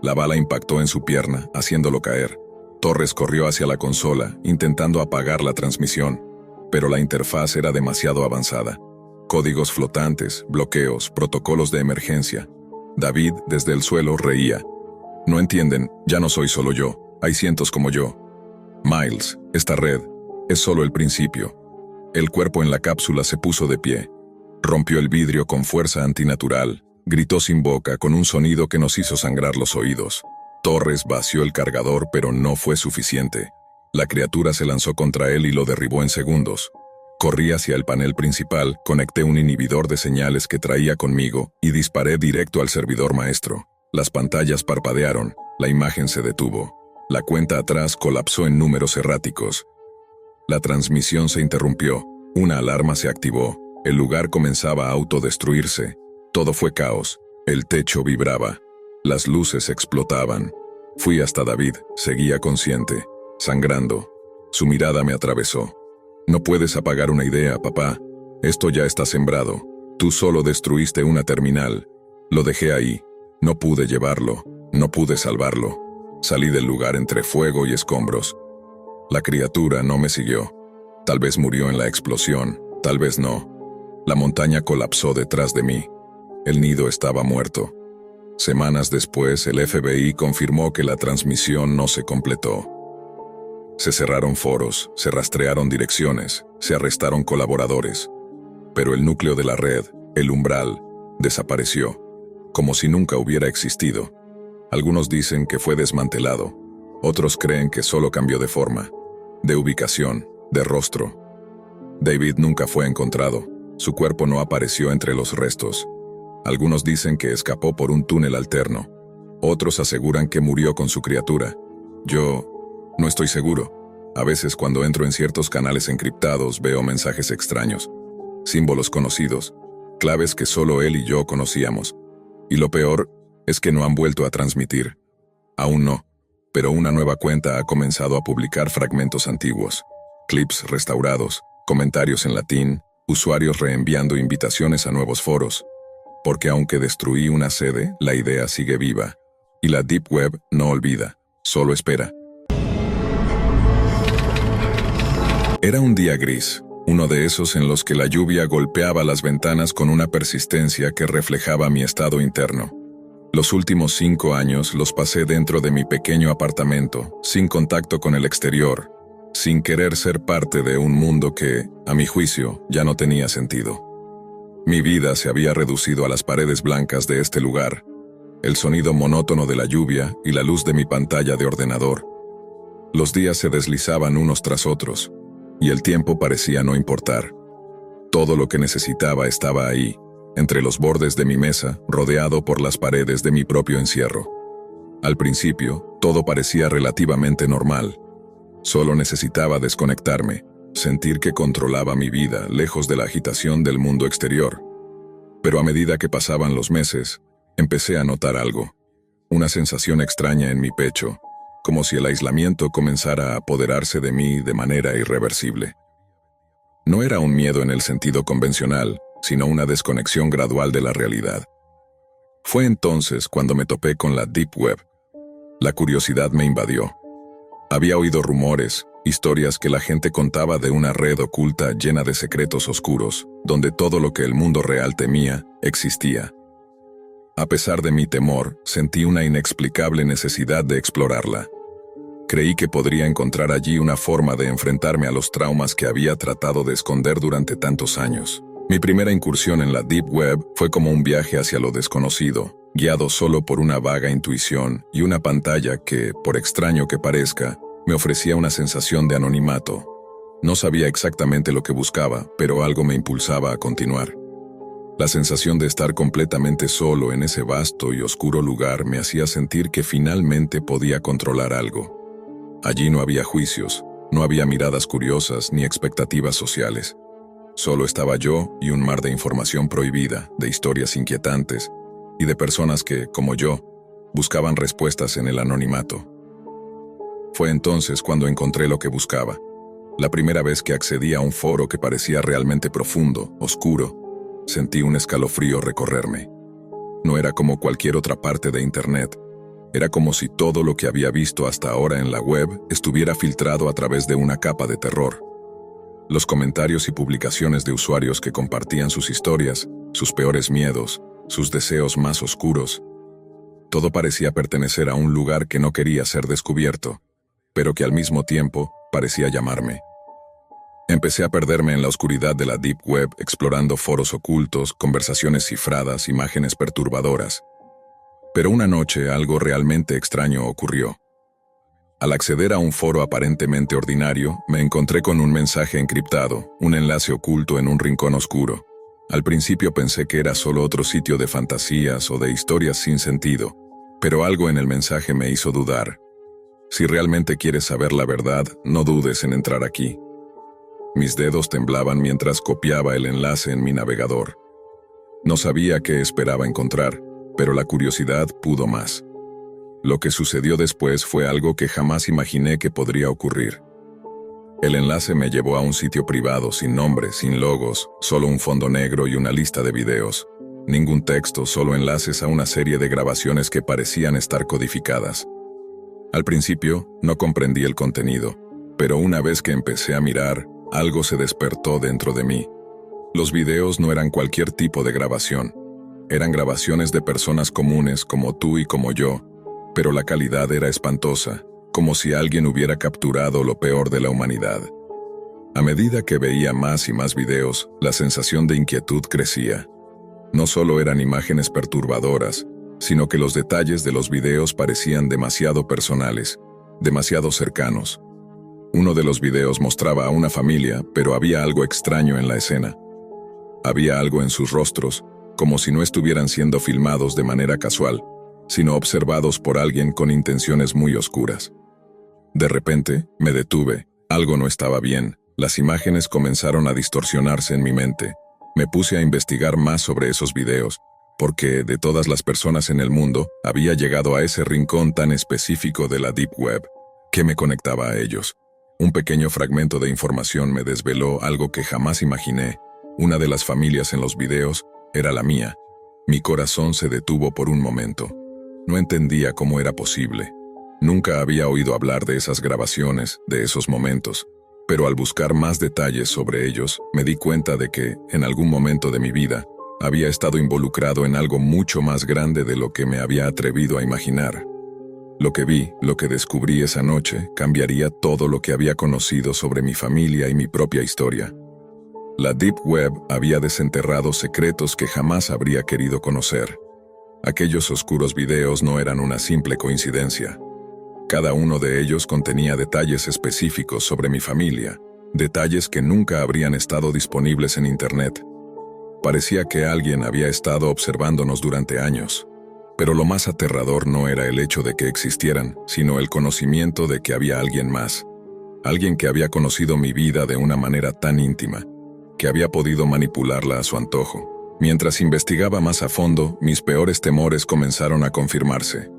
La bala impactó en su pierna, haciéndolo caer. Torres corrió hacia la consola, intentando apagar la transmisión, pero la interfaz era demasiado avanzada. Códigos flotantes, bloqueos, protocolos de emergencia. David, desde el suelo, reía. No entienden, ya no soy solo yo, hay cientos como yo. Miles, esta red, es solo el principio. El cuerpo en la cápsula se puso de pie. Rompió el vidrio con fuerza antinatural, gritó sin boca con un sonido que nos hizo sangrar los oídos. Torres vació el cargador, pero no fue suficiente. La criatura se lanzó contra él y lo derribó en segundos. Corrí hacia el panel principal, conecté un inhibidor de señales que traía conmigo y disparé directo al servidor maestro. Las pantallas parpadearon, la imagen se detuvo. La cuenta atrás colapsó en números erráticos. La transmisión se interrumpió, una alarma se activó, el lugar comenzaba a autodestruirse. Todo fue caos, el techo vibraba, las luces explotaban. Fui hasta David, seguía consciente, sangrando. Su mirada me atravesó. No puedes apagar una idea, papá. Esto ya está sembrado. Tú solo destruiste una terminal. Lo dejé ahí. No pude llevarlo. No pude salvarlo. Salí del lugar entre fuego y escombros. La criatura no me siguió. Tal vez murió en la explosión, tal vez no. La montaña colapsó detrás de mí. El nido estaba muerto. Semanas después, el FBI confirmó que la transmisión no se completó. Se cerraron foros, se rastrearon direcciones, se arrestaron colaboradores. Pero el núcleo de la red, el umbral, desapareció, como si nunca hubiera existido. Algunos dicen que fue desmantelado, otros creen que solo cambió de forma, de ubicación, de rostro. David nunca fue encontrado, su cuerpo no apareció entre los restos. Algunos dicen que escapó por un túnel alterno, otros aseguran que murió con su criatura. Yo no estoy seguro. A veces cuando entro en ciertos canales encriptados veo mensajes extraños, símbolos conocidos, claves que solo él y yo conocíamos. Y lo peor es que no han vuelto a transmitir. Aún no, pero una nueva cuenta ha comenzado a publicar fragmentos antiguos, clips restaurados, comentarios en latín, usuarios reenviando invitaciones a nuevos foros. Porque aunque destruí una sede, la idea sigue viva. Y la Deep Web no olvida, solo espera. Era un día gris, uno de esos en los que la lluvia golpeaba las ventanas con una persistencia que reflejaba mi estado interno. Los últimos 5 años los pasé dentro de mi pequeño apartamento, sin contacto con el exterior, sin querer ser parte de un mundo que, a mi juicio, ya no tenía sentido. Mi vida se había reducido a las paredes blancas de este lugar, el sonido monótono de la lluvia y la luz de mi pantalla de ordenador. Los días se deslizaban unos tras otros, y el tiempo parecía no importar. Todo lo que necesitaba estaba ahí, entre los bordes de mi mesa, rodeado por las paredes de mi propio encierro. Al principio, todo parecía relativamente normal. Solo necesitaba desconectarme, sentir que controlaba mi vida lejos de la agitación del mundo exterior. Pero a medida que pasaban los meses, empecé a notar algo. Una sensación extraña en mi pecho, como si el aislamiento comenzara a apoderarse de mí de manera irreversible. No era un miedo en el sentido convencional, sino una desconexión gradual de la realidad. Fue entonces cuando me topé con la Deep Web. La curiosidad me invadió. Había oído rumores, historias que la gente contaba de una red oculta llena de secretos oscuros, donde todo lo que el mundo real temía, existía. A pesar de mi temor, sentí una inexplicable necesidad de explorarla. Creí que podría encontrar allí una forma de enfrentarme a los traumas que había tratado de esconder durante tantos años. Mi primera incursión en la Deep Web fue como un viaje hacia lo desconocido, guiado solo por una vaga intuición y una pantalla que, por extraño que parezca, me ofrecía una sensación de anonimato. No sabía exactamente lo que buscaba, pero algo me impulsaba a continuar. La sensación de estar completamente solo en ese vasto y oscuro lugar me hacía sentir que finalmente podía controlar algo. Allí no había juicios, no había miradas curiosas ni expectativas sociales. Solo estaba yo y un mar de información prohibida, de historias inquietantes y de personas que, como yo, buscaban respuestas en el anonimato. Fue entonces cuando encontré lo que buscaba. La primera vez que accedí a un foro que parecía realmente profundo, oscuro, sentí un escalofrío recorrerme. No era como cualquier otra parte de Internet. Era como si todo lo que había visto hasta ahora en la web estuviera filtrado a través de una capa de terror. Los comentarios y publicaciones de usuarios que compartían sus historias, sus peores miedos, sus deseos más oscuros. Todo parecía pertenecer a un lugar que no quería ser descubierto, pero que al mismo tiempo parecía llamarme. Empecé a perderme en la oscuridad de la Deep Web, explorando foros ocultos, conversaciones cifradas, imágenes perturbadoras. Pero una noche algo realmente extraño ocurrió. Al acceder a un foro aparentemente ordinario, me encontré con un mensaje encriptado, un enlace oculto en un rincón oscuro. Al principio pensé que era solo otro sitio de fantasías o de historias sin sentido, pero algo en el mensaje me hizo dudar. Si realmente quieres saber la verdad, no dudes en entrar aquí. Mis dedos temblaban mientras copiaba el enlace en mi navegador. No sabía qué esperaba encontrar, pero la curiosidad pudo más. Lo que sucedió después fue algo que jamás imaginé que podría ocurrir. El enlace me llevó a un sitio privado, sin nombre, sin logos, solo un fondo negro y una lista de videos. Ningún texto, solo enlaces a una serie de grabaciones que parecían estar codificadas. Al principio, no comprendí el contenido, pero una vez que empecé a mirar, algo se despertó dentro de mí. Los videos no eran cualquier tipo de grabación. Eran grabaciones de personas comunes como tú y como yo, pero la calidad era espantosa, como si alguien hubiera capturado lo peor de la humanidad. A medida que veía más y más videos, la sensación de inquietud crecía. No solo eran imágenes perturbadoras, sino que los detalles de los videos parecían demasiado personales, demasiado cercanos. Uno de los videos mostraba a una familia, pero había algo extraño en la escena. Había algo en sus rostros, como si no estuvieran siendo filmados de manera casual, sino observados por alguien con intenciones muy oscuras. De repente, me detuve. Algo no estaba bien. Las imágenes comenzaron a distorsionarse en mi mente. Me puse a investigar más sobre esos videos, porque, de todas las personas en el mundo, había llegado a ese rincón tan específico de la Deep Web. ¿Qué me conectaba a ellos? Un pequeño fragmento de información me desveló algo que jamás imaginé. Una de las familias en los videos era la mía. Mi corazón se detuvo por un momento. No entendía cómo era posible. Nunca había oído hablar de esas grabaciones, de esos momentos, pero al buscar más detalles sobre ellos, me di cuenta de que, en algún momento de mi vida, había estado involucrado en algo mucho más grande de lo que me había atrevido a imaginar. Lo que vi, lo que descubrí esa noche, cambiaría todo lo que había conocido sobre mi familia y mi propia historia. La Deep Web había desenterrado secretos que jamás habría querido conocer. Aquellos oscuros videos no eran una simple coincidencia. Cada uno de ellos contenía detalles específicos sobre mi familia, detalles que nunca habrían estado disponibles en Internet. Parecía que alguien había estado observándonos durante años, pero lo más aterrador no era el hecho de que existieran, sino el conocimiento de que había alguien más, alguien que había conocido mi vida de una manera tan íntima, que había podido manipularla a su antojo. Mientras investigaba más a fondo, mis peores temores comenzaron a confirmarse.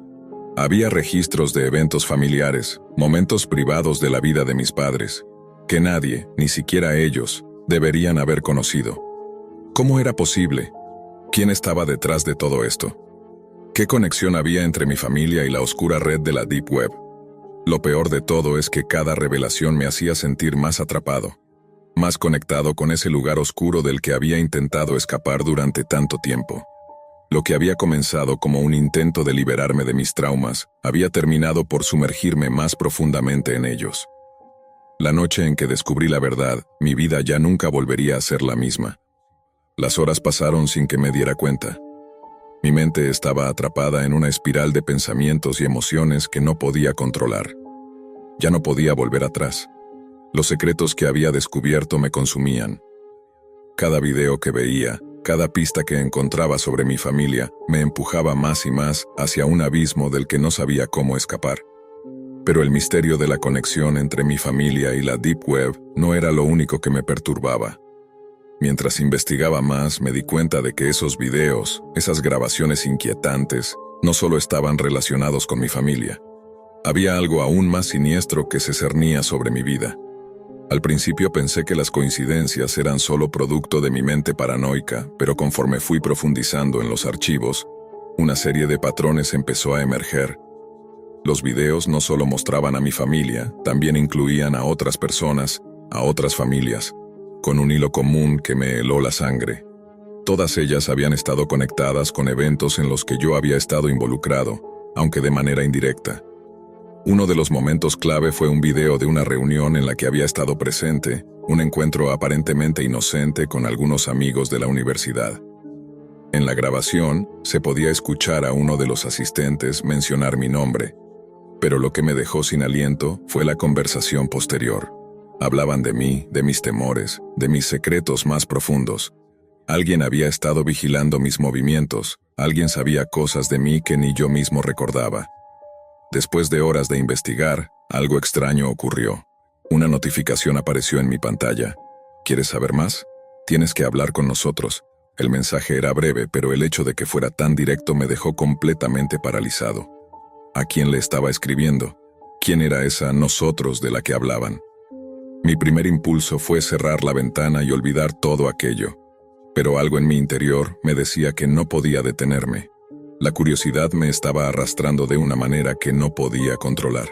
Había registros de eventos familiares, momentos privados de la vida de mis padres, que nadie, ni siquiera ellos, deberían haber conocido. ¿Cómo era posible? ¿Quién estaba detrás de todo esto? ¿Qué conexión había entre mi familia y la oscura red de la Deep Web? Lo peor de todo es que cada revelación me hacía sentir más atrapado, más conectado con ese lugar oscuro del que había intentado escapar durante tanto tiempo. Lo que había comenzado como un intento de liberarme de mis traumas, había terminado por sumergirme más profundamente en ellos. La noche en que descubrí la verdad, mi vida ya nunca volvería a ser la misma. Las horas pasaron sin que me diera cuenta. Mi mente estaba atrapada en una espiral de pensamientos y emociones que no podía controlar. Ya no podía volver atrás. Los secretos que había descubierto me consumían. Cada video que veía, cada pista que encontraba sobre mi familia, me empujaba más y más hacia un abismo del que no sabía cómo escapar. Pero el misterio de la conexión entre mi familia y la Deep Web no era lo único que me perturbaba. Mientras investigaba más, me di cuenta de que esos videos, esas grabaciones inquietantes, no solo estaban relacionados con mi familia. Había algo aún más siniestro que se cernía sobre mi vida. Al principio pensé que las coincidencias eran solo producto de mi mente paranoica, pero conforme fui profundizando en los archivos, una serie de patrones empezó a emerger. Los videos no solo mostraban a mi familia, también incluían a otras personas, a otras familias, con un hilo común que me heló la sangre. Todas ellas habían estado conectadas con eventos en los que yo había estado involucrado, aunque de manera indirecta. Uno de los momentos clave fue un video de una reunión en la que había estado presente, un encuentro aparentemente inocente con algunos amigos de la universidad. En la grabación, se podía escuchar a uno de los asistentes mencionar mi nombre, pero lo que me dejó sin aliento fue la conversación posterior. Hablaban de mí, de mis temores, de mis secretos más profundos. Alguien había estado vigilando mis movimientos, alguien sabía cosas de mí que ni yo mismo recordaba. Después de horas de investigar, algo extraño ocurrió. Una notificación apareció en mi pantalla. ¿Quieres saber más? Tienes que hablar con nosotros. El mensaje era breve, pero el hecho de que fuera tan directo me dejó completamente paralizado. ¿A quién le estaba escribiendo? ¿Quién era esa nosotros de la que hablaban? Mi primer impulso fue cerrar la ventana y olvidar todo aquello. Pero algo en mi interior me decía que no podía detenerme. La curiosidad me estaba arrastrando de una manera que no podía controlar.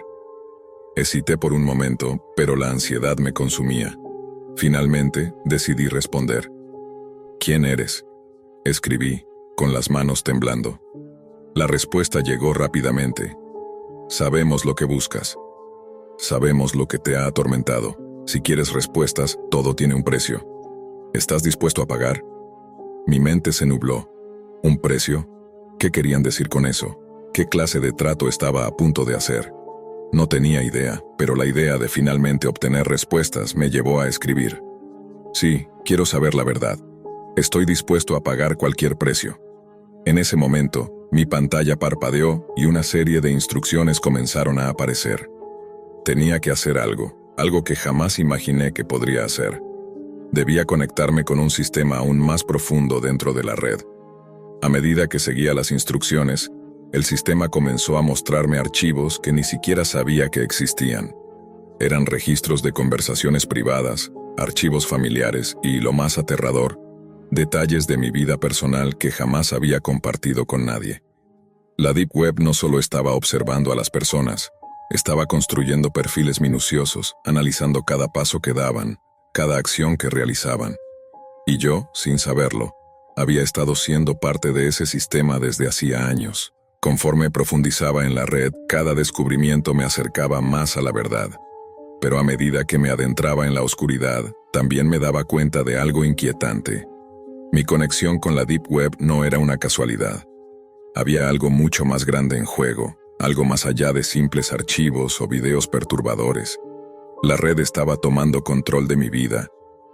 Hesité por un momento, pero la ansiedad me consumía. Finalmente, decidí responder. ¿Quién eres? Escribí, con las manos temblando. La respuesta llegó rápidamente. Sabemos lo que buscas. Sabemos lo que te ha atormentado. Si quieres respuestas, todo tiene un precio. ¿Estás dispuesto a pagar? Mi mente se nubló. ¿Un precio? ¿Qué querían decir con eso? ¿Qué clase de trato estaba a punto de hacer? No tenía idea, pero la idea de finalmente obtener respuestas me llevó a escribir. Sí, quiero saber la verdad. Estoy dispuesto a pagar cualquier precio. En ese momento, mi pantalla parpadeó y una serie de instrucciones comenzaron a aparecer. Tenía que hacer algo que jamás imaginé que podría hacer. Debía conectarme con un sistema aún más profundo dentro de la red. A medida que seguía las instrucciones, el sistema comenzó a mostrarme archivos que ni siquiera sabía que existían. Eran registros de conversaciones privadas, archivos familiares y, lo más aterrador, detalles de mi vida personal que jamás había compartido con nadie. La Deep Web no solo estaba observando a las personas, estaba construyendo perfiles minuciosos, analizando cada paso que daban, cada acción que realizaban. Y yo, sin saberlo, había estado siendo parte de ese sistema desde hacía años. Conforme profundizaba en la red, cada descubrimiento me acercaba más a la verdad. Pero a medida que me adentraba en la oscuridad, también me daba cuenta de algo inquietante. Mi conexión con la Deep Web no era una casualidad. Había algo mucho más grande en juego, algo más allá de simples archivos o videos perturbadores. La red estaba tomando control de mi vida,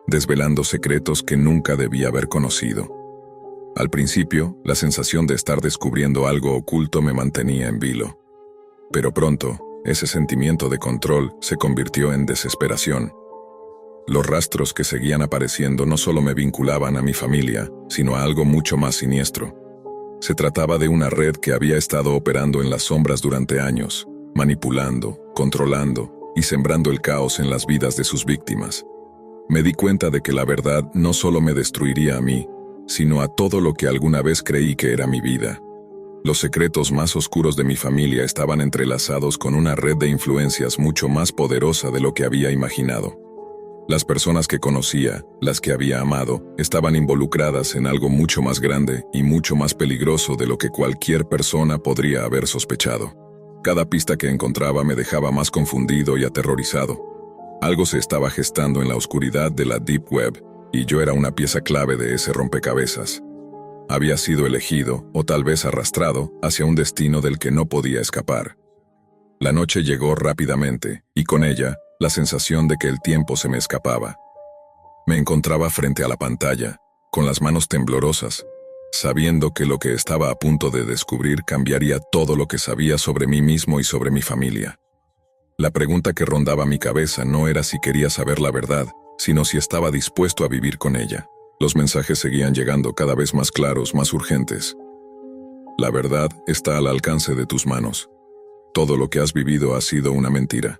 desvelando secretos que nunca debía haber conocido. Al principio, la sensación de estar descubriendo algo oculto me mantenía en vilo. Pero pronto, ese sentimiento de control se convirtió en desesperación. Los rastros que seguían apareciendo no solo me vinculaban a mi familia, sino a algo mucho más siniestro. Se trataba de una red que había estado operando en las sombras durante años, manipulando, controlando y sembrando el caos en las vidas de sus víctimas. Me di cuenta de que la verdad no solo me destruiría a mí, sino a todo lo que alguna vez creí que era mi vida. Los secretos más oscuros de mi familia estaban entrelazados con una red de influencias mucho más poderosa de lo que había imaginado. Las personas que conocía, las que había amado, estaban involucradas en algo mucho más grande y mucho más peligroso de lo que cualquier persona podría haber sospechado. Cada pista que encontraba me dejaba más confundido y aterrorizado. Algo se estaba gestando en la oscuridad de la Deep Web, y yo era una pieza clave de ese rompecabezas. Había sido elegido, o tal vez arrastrado, hacia un destino del que no podía escapar. La noche llegó rápidamente, y con ella, la sensación de que el tiempo se me escapaba. Me encontraba frente a la pantalla, con las manos temblorosas, sabiendo que lo que estaba a punto de descubrir cambiaría todo lo que sabía sobre mí mismo y sobre mi familia. La pregunta que rondaba mi cabeza no era si quería saber la verdad, sino si estaba dispuesto a vivir con ella. Los mensajes seguían llegando cada vez más claros, más urgentes. La verdad está al alcance de tus manos. Todo lo que has vivido ha sido una mentira.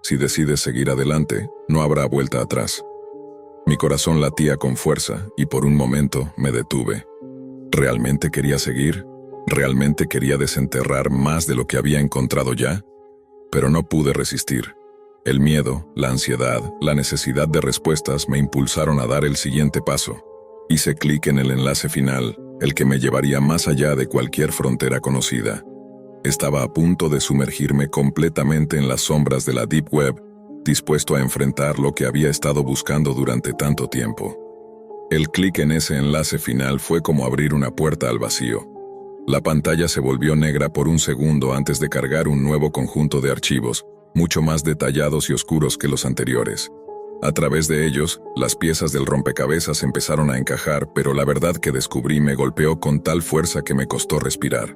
Si decides seguir adelante, no habrá vuelta atrás. Mi corazón latía con fuerza y por un momento me detuve. ¿Realmente quería seguir? ¿Realmente quería desenterrar más de lo que había encontrado ya? Pero no pude resistir. El miedo, la ansiedad, la necesidad de respuestas me impulsaron a dar el siguiente paso. Hice clic en el enlace final, el que me llevaría más allá de cualquier frontera conocida. Estaba a punto de sumergirme completamente en las sombras de la Deep Web, dispuesto a enfrentar lo que había estado buscando durante tanto tiempo. El clic en ese enlace final fue como abrir una puerta al vacío. La pantalla se volvió negra por un segundo antes de cargar un nuevo conjunto de archivos, mucho más detallados y oscuros que los anteriores. A través de ellos, las piezas del rompecabezas empezaron a encajar, pero la verdad que descubrí me golpeó con tal fuerza que me costó respirar.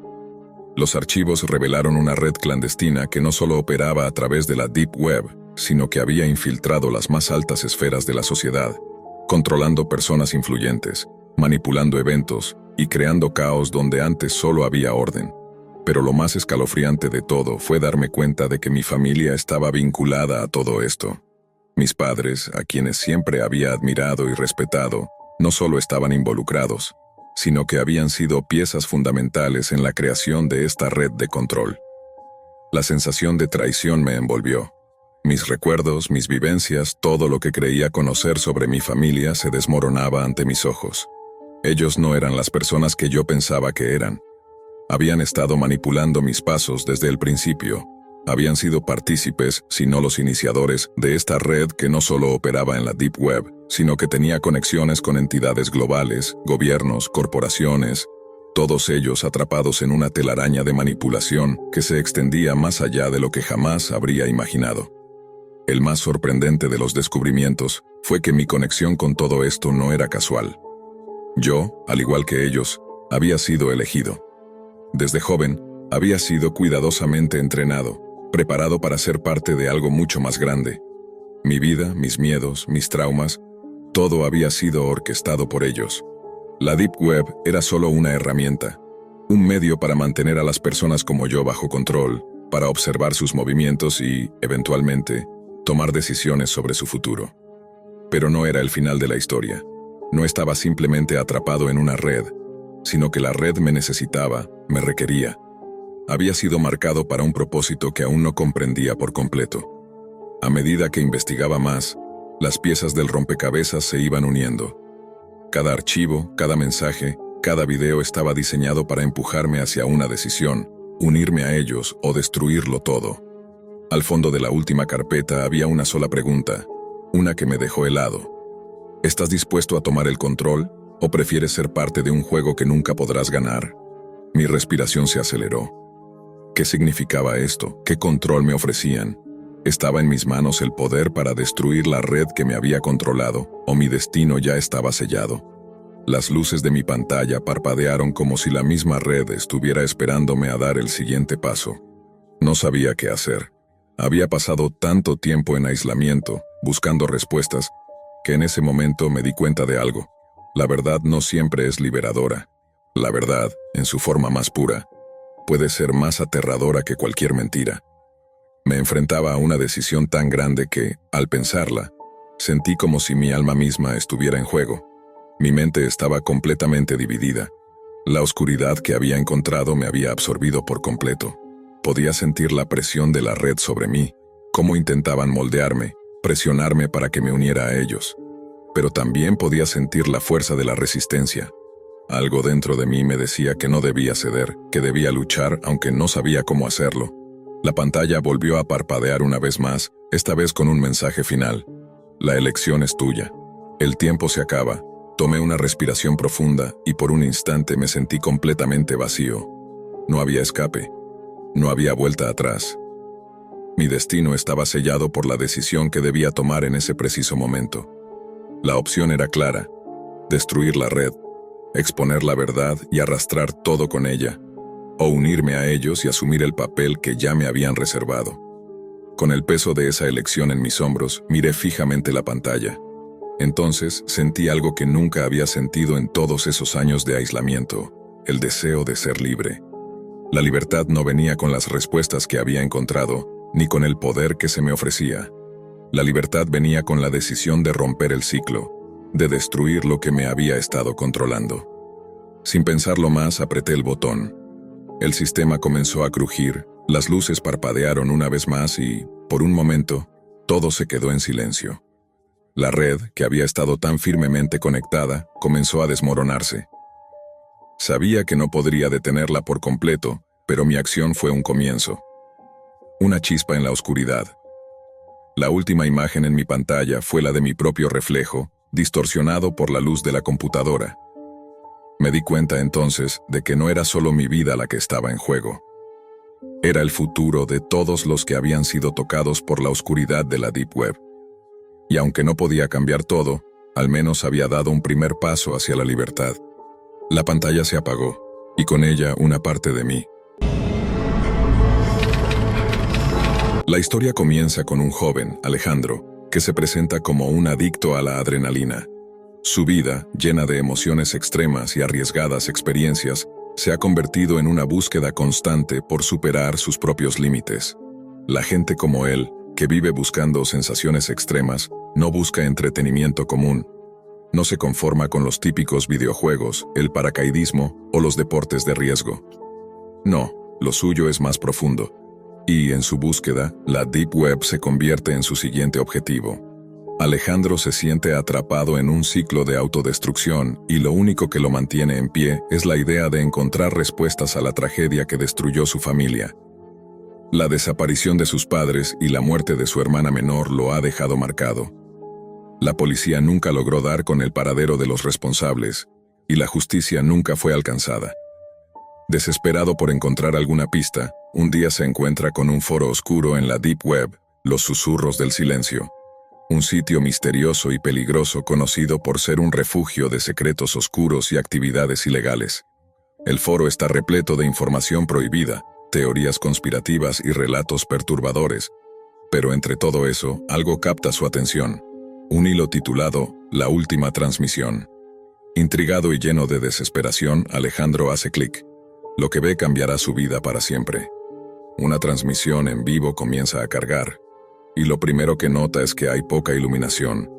Los archivos revelaron una red clandestina que no solo operaba a través de la Deep Web, sino que había infiltrado las más altas esferas de la sociedad, controlando personas influyentes, manipulando eventos y creando caos donde antes solo había orden. Pero lo más escalofriante de todo fue darme cuenta de que mi familia estaba vinculada a todo esto. Mis padres, a quienes siempre había admirado y respetado, no solo estaban involucrados, sino que habían sido piezas fundamentales en la creación de esta red de control. La sensación de traición me envolvió. Mis recuerdos, mis vivencias, todo lo que creía conocer sobre mi familia se desmoronaba ante mis ojos. Ellos no eran las personas que yo pensaba que eran. Habían estado manipulando mis pasos desde el principio. Habían sido partícipes, si no los iniciadores, de esta red que no solo operaba en la Deep Web, sino que tenía conexiones con entidades globales, gobiernos, corporaciones, todos ellos atrapados en una telaraña de manipulación que se extendía más allá de lo que jamás habría imaginado. El más sorprendente de los descubrimientos fue que mi conexión con todo esto no era casual. Yo, al igual que ellos, había sido elegido. Desde joven, había sido cuidadosamente entrenado, preparado para ser parte de algo mucho más grande. Mi vida, mis miedos, mis traumas, todo había sido orquestado por ellos. La Deep Web era solo una herramienta, un medio para mantener a las personas como yo bajo control, para observar sus movimientos y, eventualmente, tomar decisiones sobre su futuro. Pero no era el final de la historia. No estaba simplemente atrapado en una red, sino que la red me necesitaba, me requería. Había sido marcado para un propósito que aún no comprendía por completo. A medida que investigaba más, las piezas del rompecabezas se iban uniendo. Cada archivo, cada mensaje, cada video estaba diseñado para empujarme hacia una decisión, unirme a ellos o destruirlo todo. Al fondo de la última carpeta había una sola pregunta, una que me dejó helado. ¿Estás dispuesto a tomar el control o prefieres ser parte de un juego que nunca podrás ganar? Mi respiración se aceleró. ¿Qué significaba esto? ¿Qué control me ofrecían? ¿Estaba en mis manos el poder para destruir la red que me había controlado, o mi destino ya estaba sellado? Las luces de mi pantalla parpadearon como si la misma red estuviera esperándome a dar el siguiente paso. No sabía qué hacer. Había pasado tanto tiempo en aislamiento, buscando respuestas, que en ese momento me di cuenta de algo. La verdad no siempre es liberadora. La verdad, en su forma más pura, puede ser más aterradora que cualquier mentira. Me enfrentaba a una decisión tan grande que, al pensarla, sentí como si mi alma misma estuviera en juego. Mi mente estaba completamente dividida. La oscuridad que había encontrado me había absorbido por completo. Podía sentir la presión de la red sobre mí, cómo intentaban moldearme, presionarme para que me uniera a ellos. Pero también podía sentir la fuerza de la resistencia. Algo dentro de mí me decía que no debía ceder, que debía luchar aunque no sabía cómo hacerlo. La pantalla volvió a parpadear una vez más, esta vez con un mensaje final. La elección es tuya. El tiempo se acaba. Tomé una respiración profunda y por un instante me sentí completamente vacío. No había escape. No había vuelta atrás. Mi destino estaba sellado por la decisión que debía tomar en ese preciso momento. La opción era clara: destruir la red, exponer la verdad y arrastrar todo con ella, o unirme a ellos y asumir el papel que ya me habían reservado. Con el peso de esa elección en mis hombros, miré fijamente la pantalla. Entonces sentí algo que nunca había sentido en todos esos años de aislamiento: el deseo de ser libre. La libertad no venía con las respuestas que había encontrado, ni con el poder que se me ofrecía. La libertad venía con la decisión de romper el ciclo, de destruir lo que me había estado controlando. Sin pensarlo más, apreté el botón. El sistema comenzó a crujir, las luces parpadearon una vez más y, por un momento, todo se quedó en silencio. La red, que había estado tan firmemente conectada, comenzó a desmoronarse. Sabía que no podría detenerla por completo, pero mi acción fue un comienzo. Una chispa en la oscuridad. La última imagen en mi pantalla fue la de mi propio reflejo, distorsionado por la luz de la computadora. Me di cuenta entonces de que no era solo mi vida la que estaba en juego. Era el futuro de todos los que habían sido tocados por la oscuridad de la Deep Web. Y aunque no podía cambiar todo, al menos había dado un primer paso hacia la libertad. La pantalla se apagó, y con ella una parte de mí. La historia comienza con un joven, Alejandro, que se presenta como un adicto a la adrenalina. Su vida, llena de emociones extremas y arriesgadas experiencias, se ha convertido en una búsqueda constante por superar sus propios límites. La gente como él, que vive buscando sensaciones extremas, no busca entretenimiento común. No se conforma con los típicos videojuegos, el paracaidismo o los deportes de riesgo. No, lo suyo es más profundo. Y en su búsqueda, la Deep Web se convierte en su siguiente objetivo. Alejandro se siente atrapado en un ciclo de autodestrucción y lo único que lo mantiene en pie es la idea de encontrar respuestas a la tragedia que destruyó su familia. La desaparición de sus padres y la muerte de su hermana menor lo ha dejado marcado. La policía nunca logró dar con el paradero de los responsables, y la justicia nunca fue alcanzada. Desesperado por encontrar alguna pista, un día se encuentra con un foro oscuro en la Deep Web, los susurros del silencio. Un sitio misterioso y peligroso conocido por ser un refugio de secretos oscuros y actividades ilegales. El foro está repleto de información prohibida, teorías conspirativas y relatos perturbadores. Pero entre todo eso, algo capta su atención. Un hilo titulado «La última transmisión». Intrigado y lleno de desesperación, Alejandro hace clic. Lo que ve cambiará su vida para siempre. Una transmisión en vivo comienza a cargar. Y lo primero que nota es que hay poca iluminación.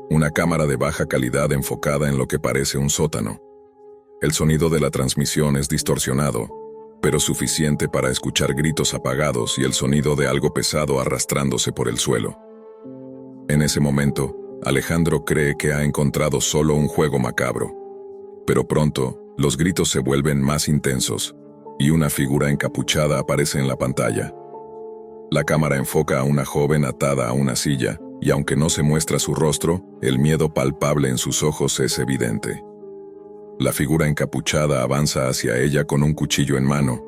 Una cámara de baja calidad enfocada en lo que parece un sótano. El sonido de la transmisión es distorsionado, pero suficiente para escuchar gritos apagados y el sonido de algo pesado arrastrándose por el suelo. En ese momento, Alejandro cree que ha encontrado solo un juego macabro. Pero pronto, los gritos se vuelven más intensos, y una figura encapuchada aparece en la pantalla. La cámara enfoca a una joven atada a una silla, y aunque no se muestra su rostro, el miedo palpable en sus ojos es evidente. La figura encapuchada avanza hacia ella con un cuchillo en mano,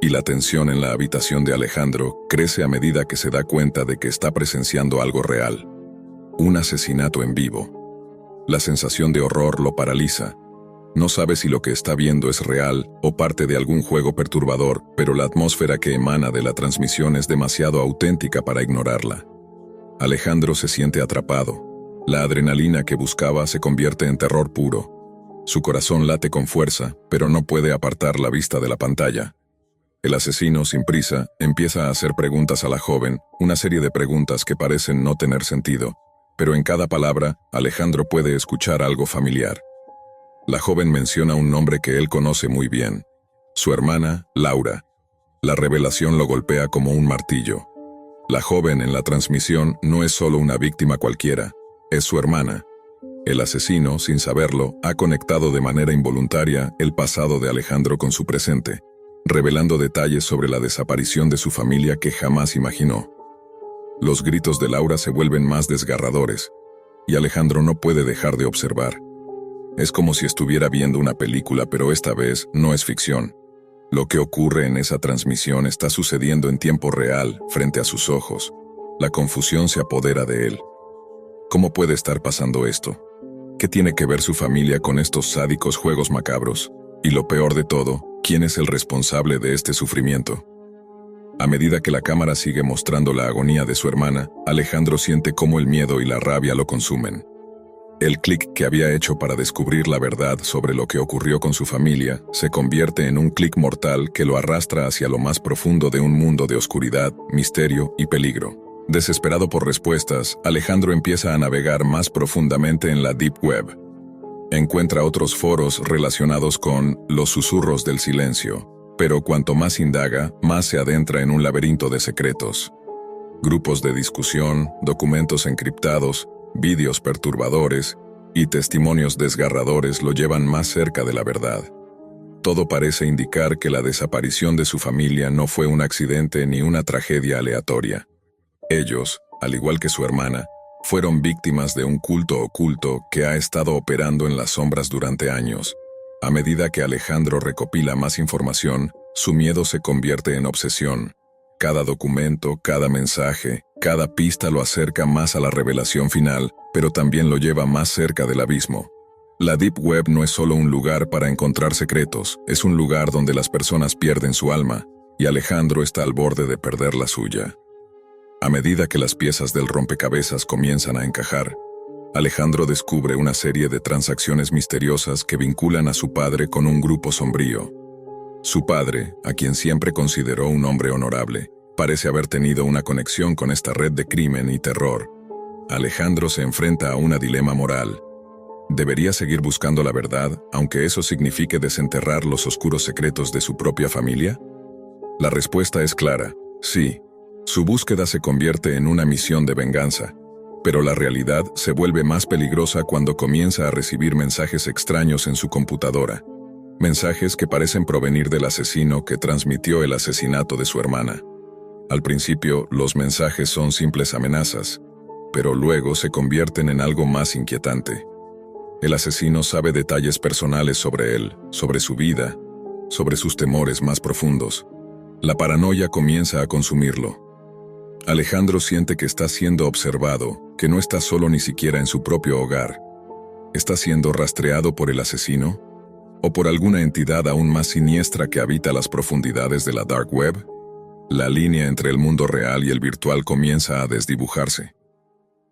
y la tensión en la habitación de Alejandro crece a medida que se da cuenta de que está presenciando algo real. Un asesinato en vivo. La sensación de horror lo paraliza. No sabe si lo que está viendo es real o parte de algún juego perturbador, pero la atmósfera que emana de la transmisión es demasiado auténtica para ignorarla. Alejandro se siente atrapado. La adrenalina que buscaba se convierte en terror puro. Su corazón late con fuerza, pero no puede apartar la vista de la pantalla. El asesino, sin prisa, empieza a hacer preguntas a la joven, una serie de preguntas que parecen no tener sentido, pero en cada palabra, Alejandro puede escuchar algo familiar. La joven menciona un nombre que él conoce muy bien. Su hermana, Laura. La revelación lo golpea como un martillo. La joven en la transmisión no es solo una víctima cualquiera, es su hermana. El asesino, sin saberlo, ha conectado de manera involuntaria el pasado de Alejandro con su presente, revelando detalles sobre la desaparición de su familia que jamás imaginó. Los gritos de Laura se vuelven más desgarradores, y Alejandro no puede dejar de observar. Es como si estuviera viendo una película, pero esta vez no es ficción. Lo que ocurre en esa transmisión está sucediendo en tiempo real, frente a sus ojos. La confusión se apodera de él. ¿Cómo puede estar pasando esto? ¿Qué tiene que ver su familia con estos sádicos juegos macabros? Y lo peor de todo, ¿quién es el responsable de este sufrimiento? A medida que la cámara sigue mostrando la agonía de su hermana, Alejandro siente cómo el miedo y la rabia lo consumen. El clic que había hecho para descubrir la verdad sobre lo que ocurrió con su familia se convierte en un clic mortal que lo arrastra hacia lo más profundo de un mundo de oscuridad, misterio y peligro. Desesperado por respuestas, Alejandro empieza a navegar más profundamente en la Deep Web. Encuentra otros foros relacionados con los susurros del silencio, pero cuanto más indaga, más se adentra en un laberinto de secretos. Grupos de discusión, documentos encriptados, vídeos perturbadores y testimonios desgarradores lo llevan más cerca de la verdad. Todo parece indicar que la desaparición de su familia no fue un accidente ni una tragedia aleatoria. Ellos, al igual que su hermana, fueron víctimas de un culto oculto que ha estado operando en las sombras durante años. A medida que Alejandro recopila más información, su miedo se convierte en obsesión. Cada documento, cada mensaje, cada pista lo acerca más a la revelación final, pero también lo lleva más cerca del abismo. La Deep Web no es solo un lugar para encontrar secretos, es un lugar donde las personas pierden su alma, y Alejandro está al borde de perder la suya. A medida que las piezas del rompecabezas comienzan a encajar, Alejandro descubre una serie de transacciones misteriosas que vinculan a su padre con un grupo sombrío. Su padre, a quien siempre consideró un hombre honorable, parece haber tenido una conexión con esta red de crimen y terror. Alejandro se enfrenta a un dilema moral. ¿Debería seguir buscando la verdad, aunque eso signifique desenterrar los oscuros secretos de su propia familia? La respuesta es clara, sí. Su búsqueda se convierte en una misión de venganza, pero la realidad se vuelve más peligrosa cuando comienza a recibir mensajes extraños en su computadora. Mensajes que parecen provenir del asesino que transmitió el asesinato de su hermana. Al principio, los mensajes son simples amenazas, pero luego se convierten en algo más inquietante. El asesino sabe detalles personales sobre él, sobre su vida, sobre sus temores más profundos. La paranoia comienza a consumirlo. Alejandro siente que está siendo observado, que no está solo ni siquiera en su propio hogar. ¿Está siendo rastreado por el asesino? ¿O por alguna entidad aún más siniestra que habita las profundidades de la Dark Web? La línea entre el mundo real y el virtual comienza a desdibujarse.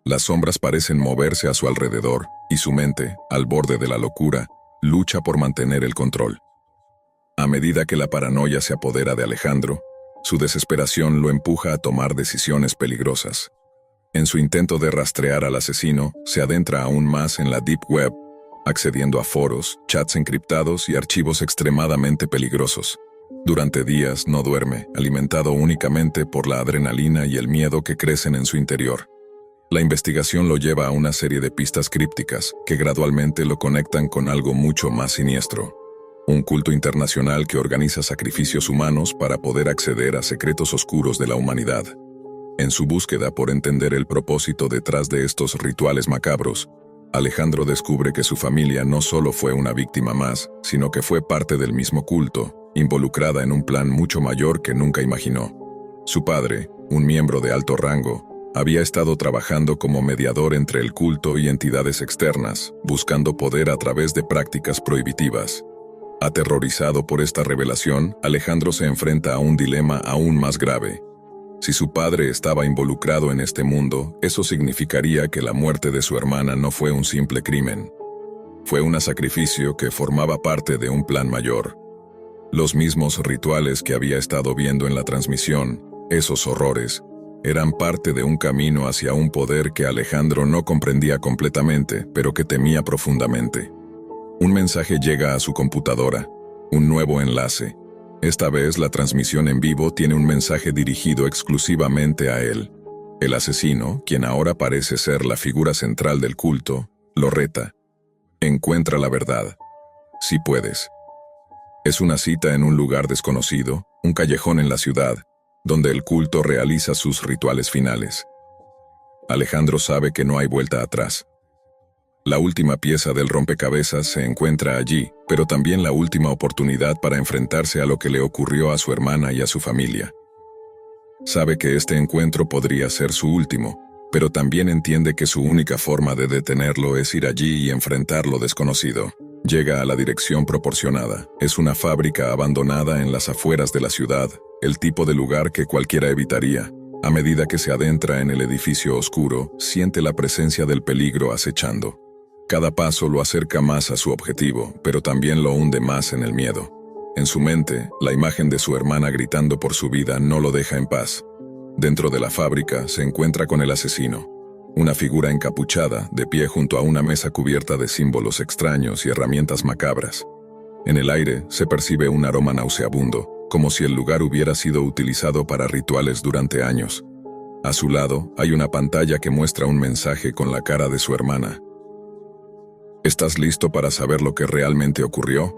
Las sombras parecen moverse a su alrededor, y su mente, al borde de la locura, lucha por mantener el control. A medida que la paranoia se apodera de Alejandro, su desesperación lo empuja a tomar decisiones peligrosas. En su intento de rastrear al asesino, se adentra aún más en la Deep Web, accediendo a foros, chats encriptados y archivos extremadamente peligrosos. Durante días no duerme, alimentado únicamente por la adrenalina y el miedo que crecen en su interior. La investigación lo lleva a una serie de pistas crípticas que gradualmente lo conectan con algo mucho más siniestro. Un culto internacional que organiza sacrificios humanos para poder acceder a secretos oscuros de la humanidad. En su búsqueda por entender el propósito detrás de estos rituales macabros, Alejandro descubre que su familia no solo fue una víctima más, sino que fue parte del mismo culto, involucrada en un plan mucho mayor que nunca imaginó. Su padre, un miembro de alto rango, había estado trabajando como mediador entre el culto y entidades externas, buscando poder a través de prácticas prohibitivas. Aterrorizado por esta revelación, Alejandro se enfrenta a un dilema aún más grave. Si su padre estaba involucrado en este mundo, eso significaría que la muerte de su hermana no fue un simple crimen. Fue un sacrificio que formaba parte de un plan mayor. Los mismos rituales que había estado viendo en la transmisión, esos horrores, eran parte de un camino hacia un poder que Alejandro no comprendía completamente, pero que temía profundamente. Un mensaje llega a su computadora, un nuevo enlace. Esta vez la transmisión en vivo tiene un mensaje dirigido exclusivamente a él. El asesino, quien ahora parece ser la figura central del culto, lo reta. Encuentra la verdad. Si puedes. Es una cita en un lugar desconocido, un callejón en la ciudad, donde el culto realiza sus rituales finales. Alejandro sabe que no hay vuelta atrás. La última pieza del rompecabezas se encuentra allí, pero también la última oportunidad para enfrentarse a lo que le ocurrió a su hermana y a su familia. Sabe que este encuentro podría ser su último, pero también entiende que su única forma de detenerlo es ir allí y enfrentar lo desconocido. Llega a la dirección proporcionada. Es una fábrica abandonada en las afueras de la ciudad, el tipo de lugar que cualquiera evitaría. A medida que se adentra en el edificio oscuro, siente la presencia del peligro acechando. Cada paso lo acerca más a su objetivo, pero también lo hunde más en el miedo. En su mente, la imagen de su hermana gritando por su vida no lo deja en paz. Dentro de la fábrica se encuentra con el asesino. Una figura encapuchada, de pie junto a una mesa cubierta de símbolos extraños y herramientas macabras. En el aire se percibe un aroma nauseabundo, como si el lugar hubiera sido utilizado para rituales durante años. A su lado hay una pantalla que muestra un mensaje con la cara de su hermana. ¿Estás listo para saber lo que realmente ocurrió?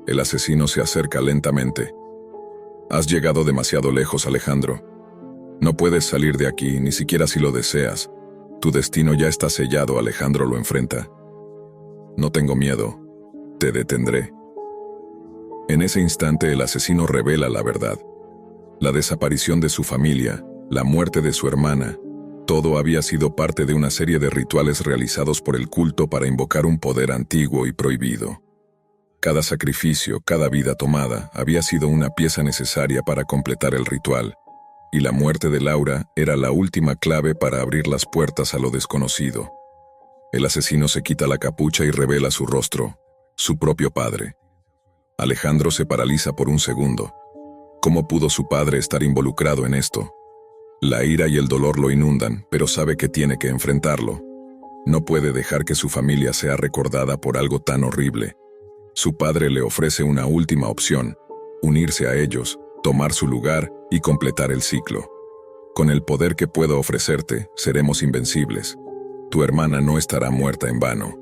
El asesino se acerca lentamente. Has llegado demasiado lejos, Alejandro. No puedes salir de aquí, ni siquiera si lo deseas. Tu destino ya está sellado, Alejandro lo enfrenta. No tengo miedo. Te detendré. En ese instante el asesino revela la verdad. La desaparición de su familia, la muerte de su hermana, todo había sido parte de una serie de rituales realizados por el culto para invocar un poder antiguo y prohibido. Cada sacrificio, cada vida tomada, había sido una pieza necesaria para completar el ritual, y la muerte de Laura era la última clave para abrir las puertas a lo desconocido. El asesino se quita la capucha y revela su rostro, su propio padre. Alejandro se paraliza por un segundo. ¿Cómo pudo su padre estar involucrado en esto? La ira y el dolor lo inundan, pero sabe que tiene que enfrentarlo. No puede dejar que su familia sea recordada por algo tan horrible. Su padre le ofrece una última opción: unirse a ellos, tomar su lugar y completar el ciclo. Con el poder que puedo ofrecerte, seremos invencibles. Tu hermana no estará muerta en vano.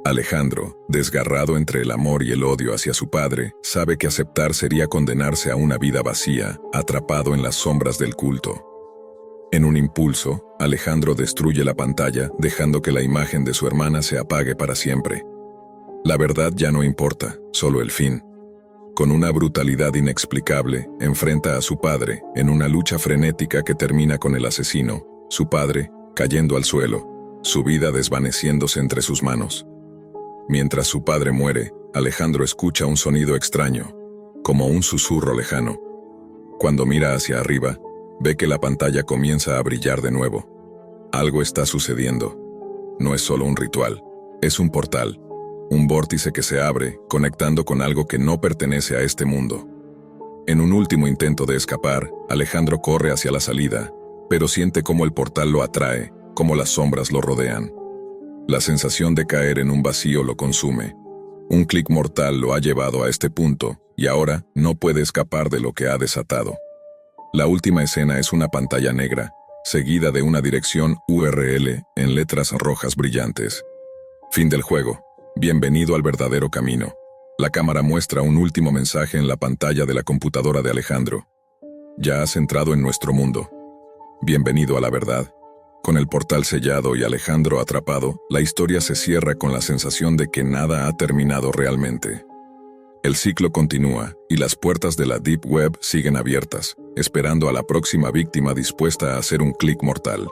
Alejandro, desgarrado entre el amor y el odio hacia su padre, sabe que aceptar sería condenarse a una vida vacía, atrapado en las sombras del culto. En un impulso, Alejandro destruye la pantalla, dejando que la imagen de su hermana se apague para siempre. La verdad ya no importa, solo el fin. Con una brutalidad inexplicable, enfrenta a su padre en una lucha frenética que termina con el asesino, su padre, cayendo al suelo, su vida desvaneciéndose entre sus manos. Mientras su padre muere, Alejandro escucha un sonido extraño, como un susurro lejano. Cuando mira hacia arriba, ve que la pantalla comienza a brillar de nuevo. Algo está sucediendo. No es solo un ritual, es un portal, un vórtice que se abre, conectando con algo que no pertenece a este mundo. En un último intento de escapar, Alejandro corre hacia la salida, pero siente cómo el portal lo atrae, cómo las sombras lo rodean. La sensación de caer en un vacío lo consume. Un clic mortal lo ha llevado a este punto, y ahora no puede escapar de lo que ha desatado. La última escena es una pantalla negra, seguida de una dirección URL en letras rojas brillantes. Fin del juego. Bienvenido al verdadero camino. La cámara muestra un último mensaje en la pantalla de la computadora de Alejandro. Ya has entrado en nuestro mundo. Bienvenido a la verdad. Con el portal sellado y Alejandro atrapado, la historia se cierra con la sensación de que nada ha terminado realmente. El ciclo continúa, y las puertas de la Deep Web siguen abiertas, esperando a la próxima víctima dispuesta a hacer un clic mortal.